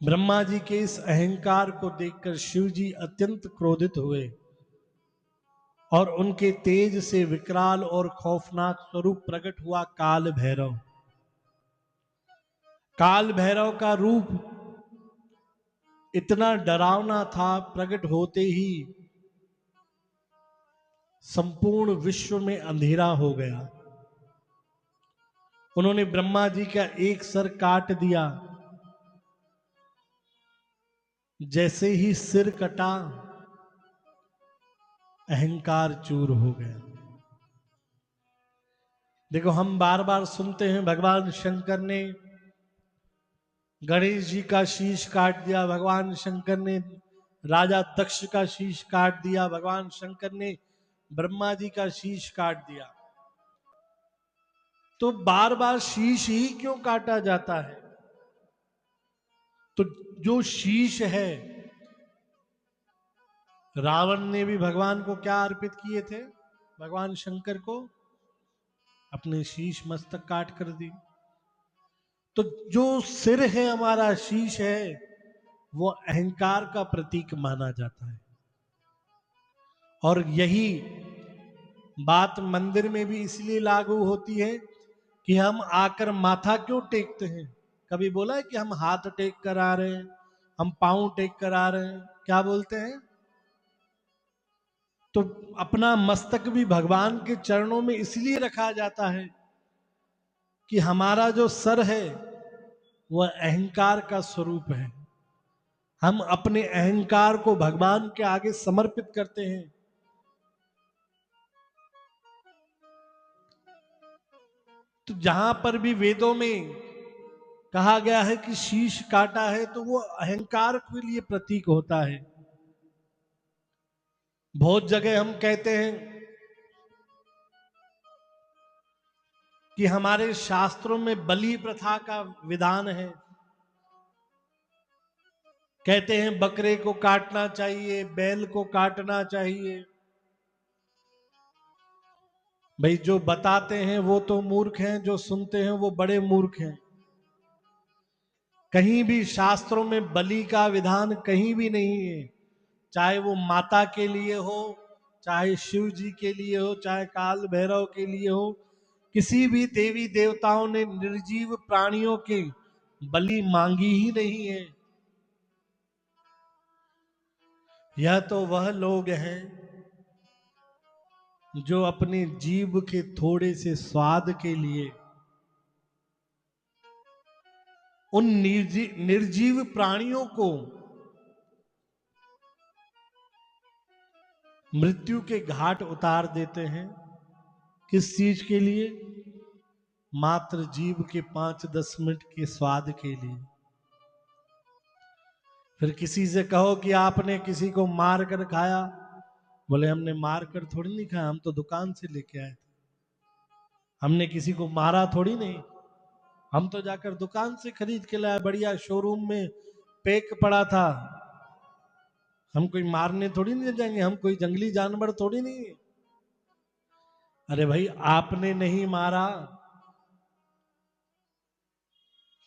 ब्रह्मा जी के इस अहंकार को देखकर शिव जी अत्यंत क्रोधित हुए और उनके तेज से विकराल और खौफनाक स्वरूप प्रकट हुआ काल भैरव। काल भैरव का रूप इतना डरावना था, प्रकट होते ही संपूर्ण विश्व में अंधेरा हो गया। उन्होंने ब्रह्मा जी का एक सर काट दिया। जैसे ही सिर कटा, अहंकार चूर हो गया। देखो, हम बार बार सुनते हैं भगवान शंकर ने गणेश जी का शीश काट दिया, भगवान शंकर ने राजा दक्ष का शीश काट दिया, भगवान शंकर ने ब्रह्मा जी का शीश काट दिया। तो बार बार शीश ही क्यों काटा जाता है? तो जो शीश है, रावण ने भी भगवान को क्या अर्पित किए थे? भगवान शंकर को अपने शीश मस्तक काट कर दी। तो जो सिर है, हमारा शीश है, वो अहंकार का प्रतीक माना जाता है। और यही बात मंदिर में भी इसलिए लागू होती है कि हम आकर माथा क्यों टेकते हैं? कभी बोला है कि हम हाथ टेक कर आ रहे हैं, हम पांव टेक कर आ रहे हैं? क्या बोलते हैं? तो अपना मस्तक भी भगवान के चरणों में इसलिए रखा जाता है कि हमारा जो सर है वह अहंकार का स्वरूप है। हम अपने अहंकार को भगवान के आगे समर्पित करते हैं। तो जहां पर भी वेदों में कहा गया है कि शीश काटा है, तो वो अहंकार के लिए प्रतीक होता है। बहुत जगह हम कहते हैं कि हमारे शास्त्रों में बलि प्रथा का विधान है। कहते हैं बकरे को काटना चाहिए, बैल को काटना चाहिए। भाई, जो बताते हैं वो तो मूर्ख हैं, जो सुनते हैं वो बड़े मूर्ख हैं। कहीं भी शास्त्रों में बलि का विधान कहीं भी नहीं है। चाहे वो माता के लिए हो, चाहे शिव जी के लिए हो, चाहे काल भैरव के लिए हो, किसी भी देवी देवताओं ने निर्जीव प्राणियों के बलि मांगी ही नहीं है। यह तो वह लोग हैं जो अपने जीव के थोड़े से स्वाद के लिए उन निर्जीव प्राणियों को मृत्यु के घाट उतार देते हैं। किस चीज के लिए? मात्र जीव के 5-10 मिनट के स्वाद के लिए। फिर किसी से कहो कि आपने किसी को मार कर खाया, बोले हमने मार कर थोड़ी नहीं खाया, हम तो दुकान से लेके आए थे। हमने किसी को मारा थोड़ी नहीं, हम तो जाकर दुकान से खरीद के लाए, बढ़िया शोरूम में पैक पड़ा था। हम कोई मारने थोड़ी नहीं जाएंगे, हम कोई जंगली जानवर थोड़ी नहीं है। अरे भाई, आपने नहीं मारा,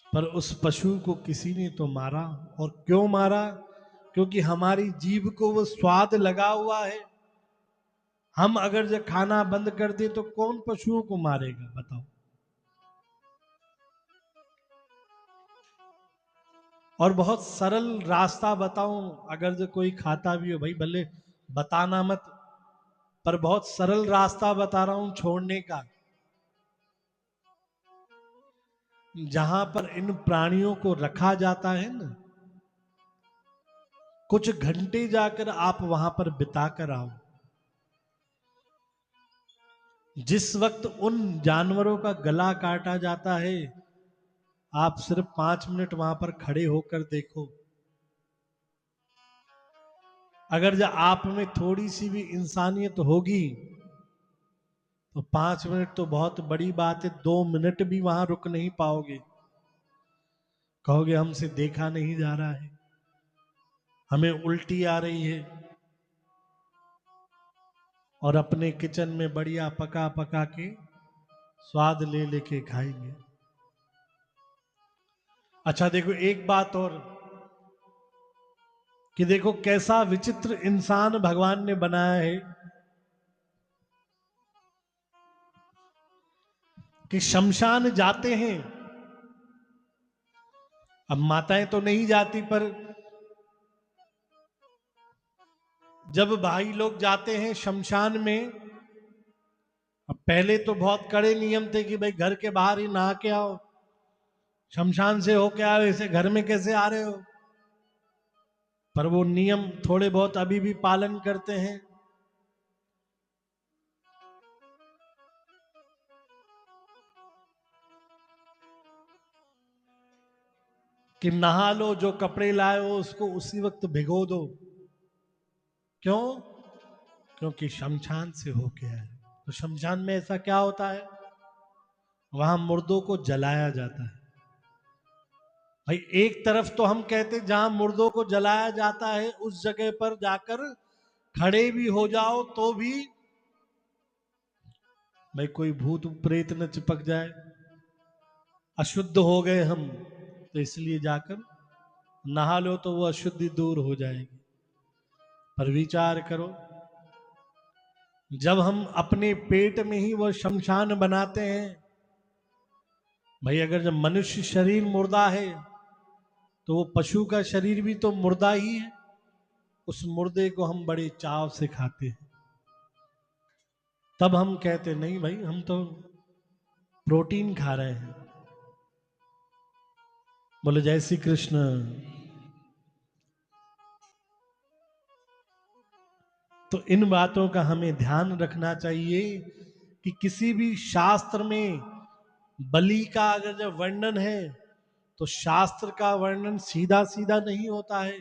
पर उस पशु को किसी ने तो मारा। और क्यों मारा? क्योंकि हमारी जीभ को वो स्वाद लगा हुआ है। हम अगर जो खाना बंद कर दे तो कौन पशुओं को मारेगा, बताओ? और बहुत सरल रास्ता बताऊं, अगर जो कोई खाता भी हो, भाई भले बताना मत, पर बहुत सरल रास्ता बता रहा हूं छोड़ने का। जहां पर इन प्राणियों को रखा जाता है ना, कुछ घंटे जाकर आप वहां पर बिता कर आओ। जिस वक्त उन जानवरों का गला काटा जाता है, आप सिर्फ 5 मिनट वहां पर खड़े होकर देखो। अगर जब आप में थोड़ी सी भी इंसानियत होगी तो 5 मिनट तो बहुत बड़ी बात है, 2 मिनट भी वहां रुक नहीं पाओगे। कहोगे हमसे देखा नहीं जा रहा है, हमें उल्टी आ रही है, और अपने किचन में बढ़िया पका पका के स्वाद ले लेके खाएंगे। अच्छा देखो एक बात और, कि देखो कैसा विचित्र इंसान भगवान ने बनाया है, कि शमशान जाते हैं। अब माताएं तो नहीं जाती, पर जब भाई लोग जाते हैं शमशान में, अब पहले तो बहुत कड़े नियम थे कि भाई घर के बाहर ही नहा के आओ, शमशान से होके आओ, ऐसे घर में कैसे आ रहे हो। पर वो नियम थोड़े बहुत अभी भी पालन करते हैं। कि नहा लो, जो कपड़े लाए हो उसको उसी वक्त भिगो दो। क्यों? क्योंकि शमशान से होके आए। तो शमशान में ऐसा क्या होता है, वहां मुर्दों को जलाया जाता है। भाई एक तरफ तो हम कहते जहां मुर्दों को जलाया जाता है उस जगह पर जाकर खड़े भी हो जाओ तो भी भाई कोई भूत प्रेत न चिपक जाए, अशुद्ध हो गए हम, तो इसलिए जाकर नहा लो तो वो अशुद्धि दूर हो जाएगी। पर विचार करो, जब हम अपने पेट में ही वो शमशान बनाते हैं, भाई अगर जब मनुष्य शरीर मुर्दा है तो वो पशु का शरीर भी तो मुर्दा ही है। उस मुर्दे को हम बड़े चाव से खाते हैं। तब हम कहते नहीं भाई हम तो प्रोटीन खा रहे हैं। बोले जय श्री कृष्ण। तो इन बातों का हमें ध्यान रखना चाहिए कि किसी भी शास्त्र में बलि का अगर जब वर्णन है तो शास्त्र का वर्णन सीधा सीधा नहीं होता है।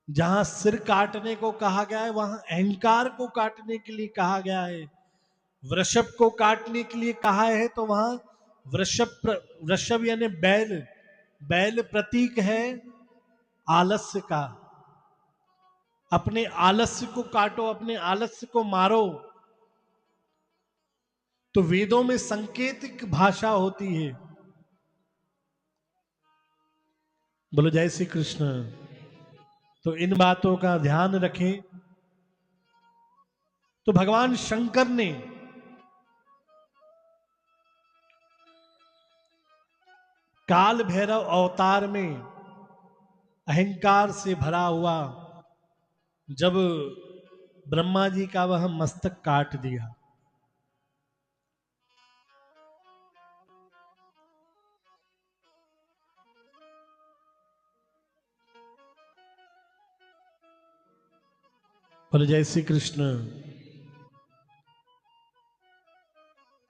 जहां सिर काटने को कहा गया है वहां अहंकार को काटने के लिए कहा गया है। वृषभ को काटने के लिए कहा है तो वहां वृषभ यानी बैल, बैल प्रतीक है आलस्य का। अपने आलस्य को काटो, अपने आलस्य को मारो। तो वेदों में संकेतिक भाषा होती है। बोलो जय श्री कृष्ण। तो इन बातों का ध्यान रखें। तो भगवान शंकर ने काल भैरव अवतार में अहंकार से भरा हुआ जब ब्रह्मा जी का वह मस्तक काट दिया, बोले जय श्री कृष्ण।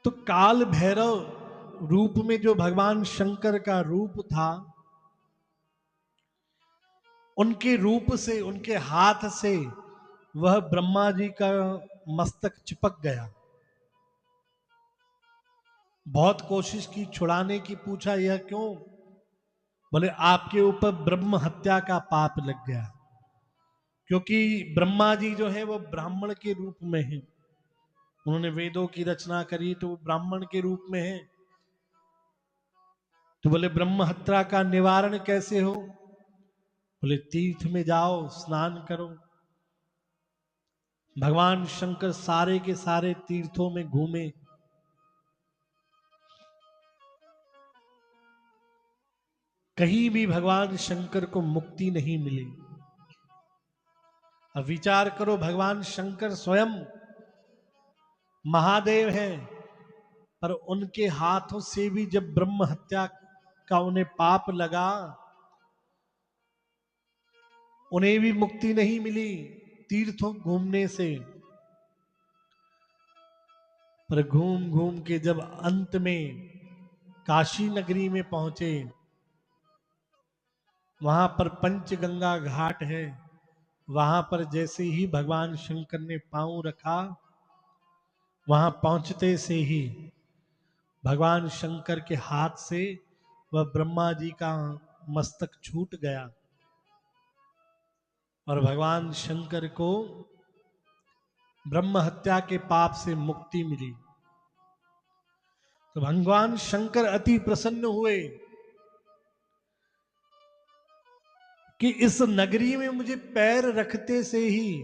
तो काल भैरव रूप में जो भगवान शंकर का रूप था, उनके रूप से, उनके हाथ से वह ब्रह्मा जी का मस्तक चिपक गया। बहुत कोशिश की छुड़ाने की, पूछा यह क्यों? बोले आपके ऊपर ब्रह्म हत्या का पाप लग गया। क्योंकि ब्रह्मा जी जो है वो ब्राह्मण के रूप में है, उन्होंने वेदों की रचना करी तो वो ब्राह्मण के रूप में है। तो बोले ब्रह्म हत्या का निवारण कैसे हो? बोले तीर्थ में जाओ, स्नान करो। भगवान शंकर सारे के सारे तीर्थों में घूमे, कहीं भी भगवान शंकर को मुक्ति नहीं मिली। अब विचार करो, भगवान शंकर स्वयं महादेव हैं, पर उनके हाथों से भी जब ब्रह्म हत्या का उन्हें पाप लगा, उन्हें भी मुक्ति नहीं मिली तीर्थों घूमने से। पर घूम घूम के जब अंत में काशी नगरी में पहुंचे, वहां पर पंचगंगा घाट है। वहां पर जैसे ही भगवान शंकर ने पांव रखा, वहां पहुंचते से ही भगवान शंकर के हाथ से वह ब्रह्मा जी का मस्तक छूट गया और भगवान शंकर को ब्रह्म हत्या के पाप से मुक्ति मिली। तो भगवान शंकर अति प्रसन्न हुए कि इस नगरी में मुझे पैर रखते से ही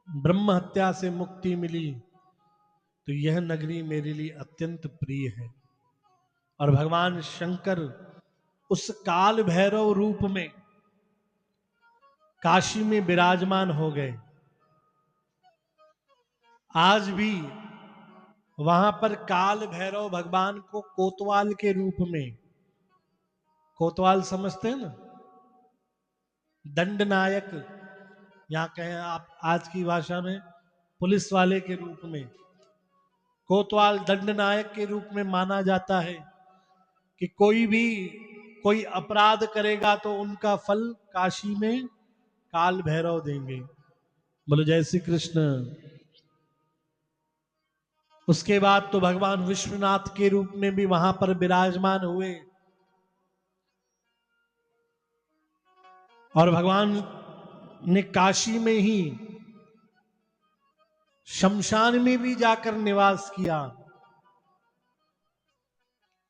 ब्रह्म हत्या से मुक्ति मिली, तो यह नगरी मेरे लिए अत्यंत प्रिय है। और भगवान शंकर उस काल भैरव रूप में काशी में विराजमान हो गए। आज भी वहां पर काल भैरव भगवान को कोतवाल के रूप में, कोतवाल समझते हैं ना, दंड नायक, या कहें आप आज की भाषा में पुलिस वाले के रूप में, कोतवाल दंड नायक के रूप में माना जाता है कि कोई अपराध करेगा तो उनका फल काशी में काल भैरव देंगे। बोलो जय श्री कृष्ण। उसके बाद तो भगवान विश्वनाथ के रूप में भी वहां पर विराजमान हुए और भगवान ने काशी में ही शमशान में भी जाकर निवास किया।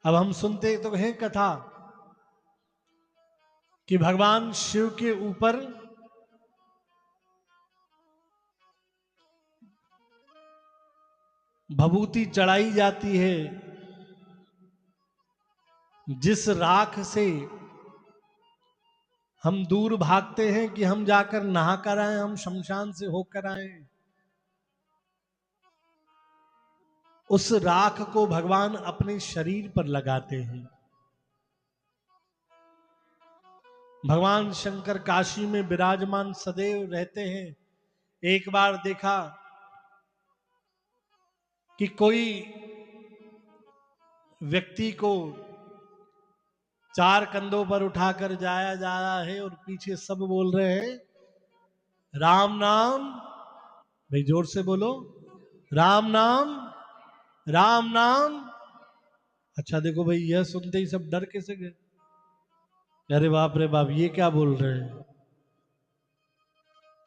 अब हम सुनते तो हैं कथा कि भगवान शिव के ऊपर भभूति चढ़ाई जाती है, जिस राख से हम दूर भागते हैं कि हम जाकर नहा कर आए, हम शमशान से होकर आए, उस राख को भगवान अपने शरीर पर लगाते हैं। भगवान शंकर काशी में विराजमान सदैव रहते हैं। एक बार देखा कि कोई व्यक्ति को चार कंधों पर उठाकर जाया जा रहा है और पीछे सब बोल रहे हैं राम नाम। भाई जोर से बोलो, राम नाम, राम नाम। अच्छा देखो भाई, यह सुनते ही सब डर कैसे गए, अरे बाप रे बाप, ये क्या बोल रहे हैं।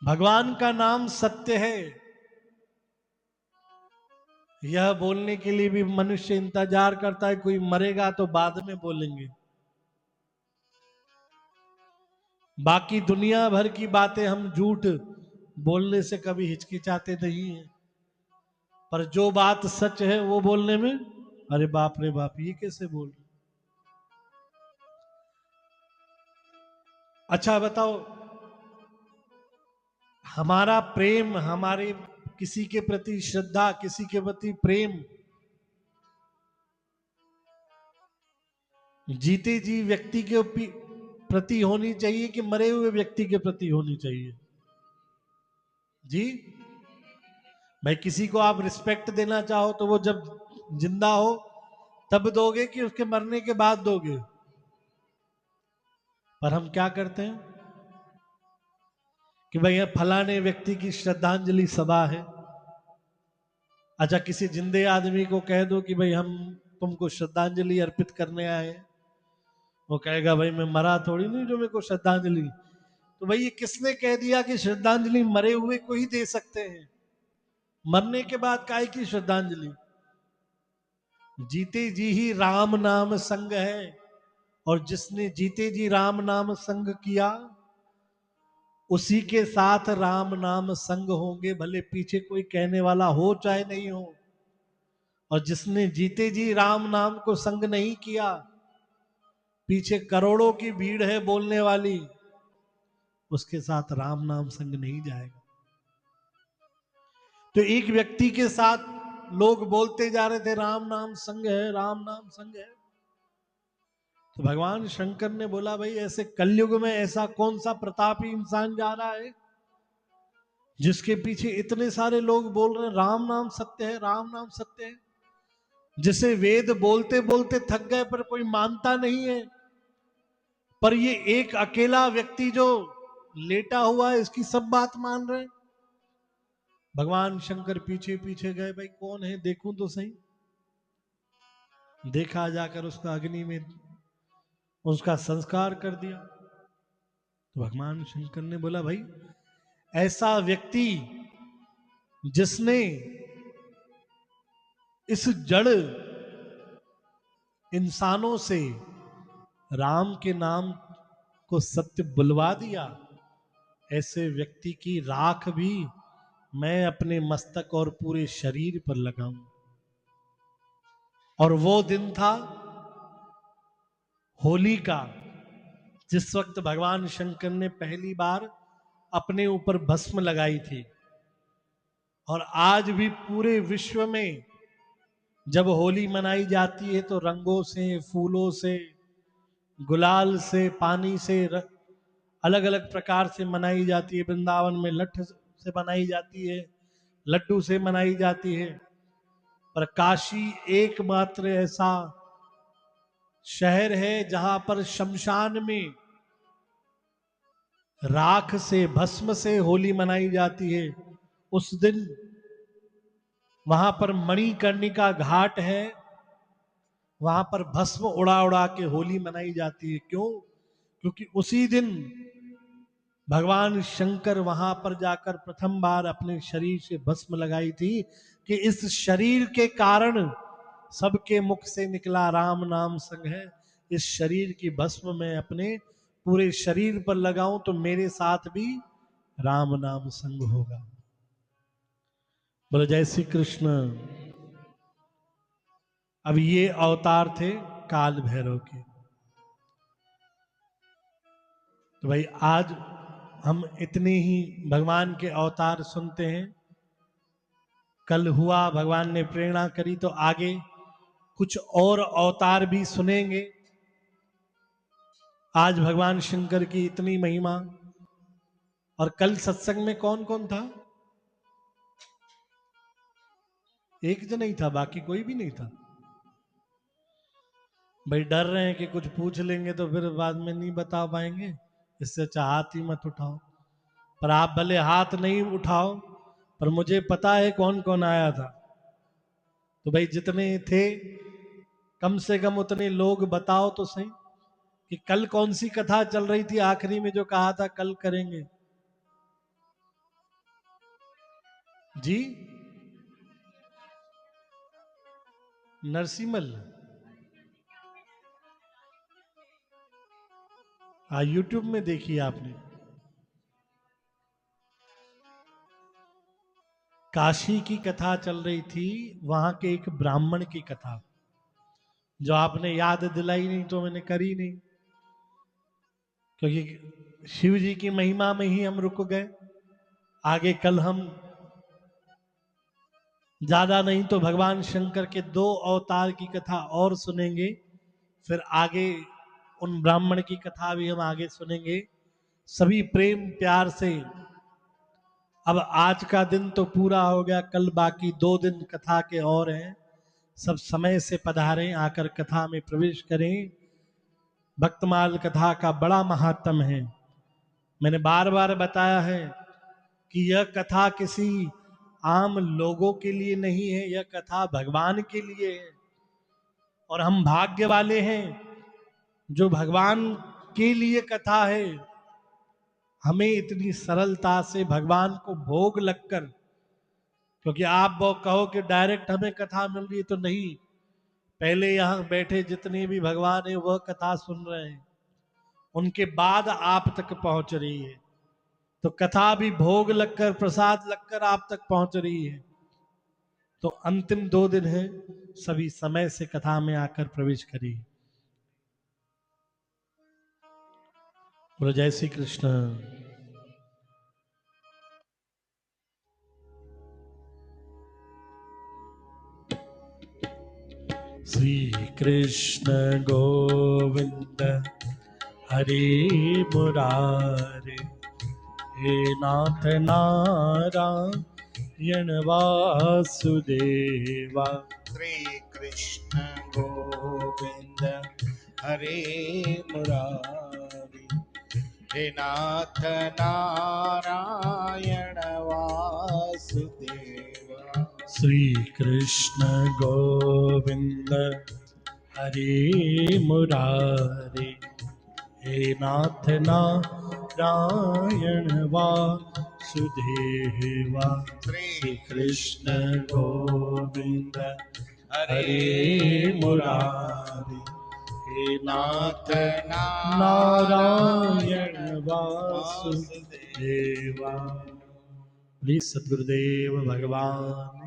भगवान का नाम सत्य है, यह बोलने के लिए भी मनुष्य इंतजार करता है, कोई मरेगा तो बाद में बोलेंगे। बाकी दुनिया भर की बातें हम झूठ बोलने से कभी हिचकिचाते नहीं है, पर जो बात सच है वो बोलने में अरे बाप रे बाप, ये कैसे बोल रहे। अच्छा बताओ, हमारा प्रेम, हमारे किसी के प्रति श्रद्धा, किसी के प्रति प्रेम जीते जी व्यक्ति के प्रति होनी चाहिए कि मरे हुए व्यक्ति के प्रति होनी चाहिए? जी भाई, किसी को आप रिस्पेक्ट देना चाहो तो वो जब जिंदा हो तब दोगे कि उसके मरने के बाद दोगे? पर हम क्या करते हैं कि भाई फलाने व्यक्ति की श्रद्धांजलि सभा है, अच्छा किसी जिंदे आदमी को कह दो कि भाई हम तुमको श्रद्धांजलि अर्पित करने आए, वो कहेगा भाई मैं मरा थोड़ी नहीं जो मेरे को श्रद्धांजलि। तो भाई ये किसने कह दिया कि श्रद्धांजलि मरे हुए को ही दे सकते हैं? मरने के बाद काहे की श्रद्धांजलि? जीते जी ही राम नाम संग है, और जिसने जीते जी राम नाम संग किया उसी के साथ राम नाम संग होंगे, भले पीछे कोई कहने वाला हो चाहे नहीं हो। और जिसने जीते जी राम नाम को संग नहीं किया, पीछे करोड़ों की भीड़ है बोलने वाली, उसके साथ राम नाम संग नहीं जाएगा। तो एक व्यक्ति के साथ लोग बोलते जा रहे थे राम नाम संग है, राम नाम संग है। तो भगवान शंकर ने बोला, भाई ऐसे कलयुग में ऐसा कौन सा प्रतापी इंसान जा रहा है जिसके पीछे इतने सारे लोग बोल रहे हैं राम नाम सत्य है, राम नाम सत्य है, जिसे वेद बोलते बोलते थक गए पर कोई मानता नहीं है, पर ये एक अकेला व्यक्ति जो लेटा हुआ है इसकी सब बात मान रहे हैं। भगवान शंकर पीछे पीछे गए, भाई कौन है देखूं तो सही। देखा, जाकर उसका अग्नि में उसका संस्कार कर दिया। तो भगवान शंकर ने बोला, भाई ऐसा व्यक्ति जिसने इस जड़ इंसानों से राम के नाम को सत्य बुलवा दिया, ऐसे व्यक्ति की राख भी मैं अपने मस्तक और पूरे शरीर पर लगाऊं। और वो दिन था होली का, जिस वक्त भगवान शंकर ने पहली बार अपने ऊपर भस्म लगाई थी। और आज भी पूरे विश्व में जब होली मनाई जाती है तो रंगों से, फूलों से, गुलाल से, पानी से, अलग अलग प्रकार से मनाई जाती है। वृंदावन में लठ से मनाई जाती है, लड्डू से मनाई जाती है, पर काशी एकमात्र ऐसा शहर है जहां पर शमशान में राख से, भस्म से होली मनाई जाती है। उस दिन वहां पर मणिकर्णिका घाट है, वहां पर भस्म उड़ा उड़ा के होली मनाई जाती है। क्यों? क्योंकि उसी दिन भगवान शंकर वहां पर जाकर प्रथम बार अपने शरीर से भस्म लगाई थी कि इस शरीर के कारण सबके मुख से निकला राम नाम संग है। इस शरीर की भस्म मैं अपने पूरे शरीर पर लगाऊं तो मेरे साथ भी राम नाम संग होगा। बोलो जय श्री कृष्ण। अब ये अवतार थे काल भैरव के। तो भाई आज हम इतने ही भगवान के अवतार सुनते हैं। कल हुआ, भगवान ने प्रेरणा करी तो आगे कुछ और अवतार भी सुनेंगे। आज भगवान शंकर की इतनी महिमा। और कल सत्संग में कौन कौन था? एक जन ही था, बाकी कोई भी नहीं था। भाई डर रहे हैं कि कुछ पूछ लेंगे तो फिर बाद में नहीं बता पाएंगे, इससे अच्छा हाथ ही मत उठाओ। पर आप भले हाथ नहीं उठाओ, पर मुझे पता है कौन कौन आया था। तो भाई जितने थे कम से कम उतने लोग बताओ तो सही कि कल कौन सी कथा चल रही थी आखिरी में जो कहा था कल करेंगे। जी, नरसिमल। हाँ, यूट्यूब में देखी आपने। काशी की कथा चल रही थी, वहां के एक ब्राह्मण की कथा, जो आपने याद दिलाई नहीं तो मैंने करी नहीं, क्योंकि शिव जी की महिमा में ही हम रुक गए। आगे कल हम ज्यादा नहीं तो भगवान शंकर के दो अवतार की कथा और सुनेंगे। फिर आगे उन ब्राह्मण की कथा भी हम आगे सुनेंगे। सभी प्रेम प्यार से, अब आज का दिन तो पूरा हो गया, कल बाकी 2 दिन कथा के और हैं। सब समय से पधारें, आकर कथा में प्रवेश करें। भक्तमाल कथा का बड़ा महात्म है। मैंने बार बार बताया है कि यह कथा किसी आम लोगों के लिए नहीं है, यह कथा भगवान के लिए है। और हम भाग्य वाले हैं जो भगवान के लिए कथा है। हमें इतनी सरलता से भगवान को भोग लगकर, क्योंकि आप वो कहो कि डायरेक्ट हमें कथा मिल रही है तो नहीं, पहले यहां बैठे जितने भी भगवान है वह कथा सुन रहे हैं, उनके बाद आप तक पहुंच रही है। तो कथा भी भोग लगकर, प्रसाद लगकर आप तक पहुंच रही है। तो अंतिम 2 दिन है, सभी समय से कथा में आकर प्रवेश करिए। बोलो जय श्री कृष्ण। श्री कृष्ण गोविंद हरे मुरारे, हे नाथ नारायण वासुदेवा। श्री कृष्ण गोविंद हरे मुरारी, हे नाथ नारायण वासुदेवा। श्री कृष्ण गोविंद हरे मुरारे, हे नाथ नारायण वासुदेवा। श्री कृष्ण गोविंद हरे मुरारे, हे नाथ नारायण वासुदेवा। प्लीज सद्गुरुदेव भगवान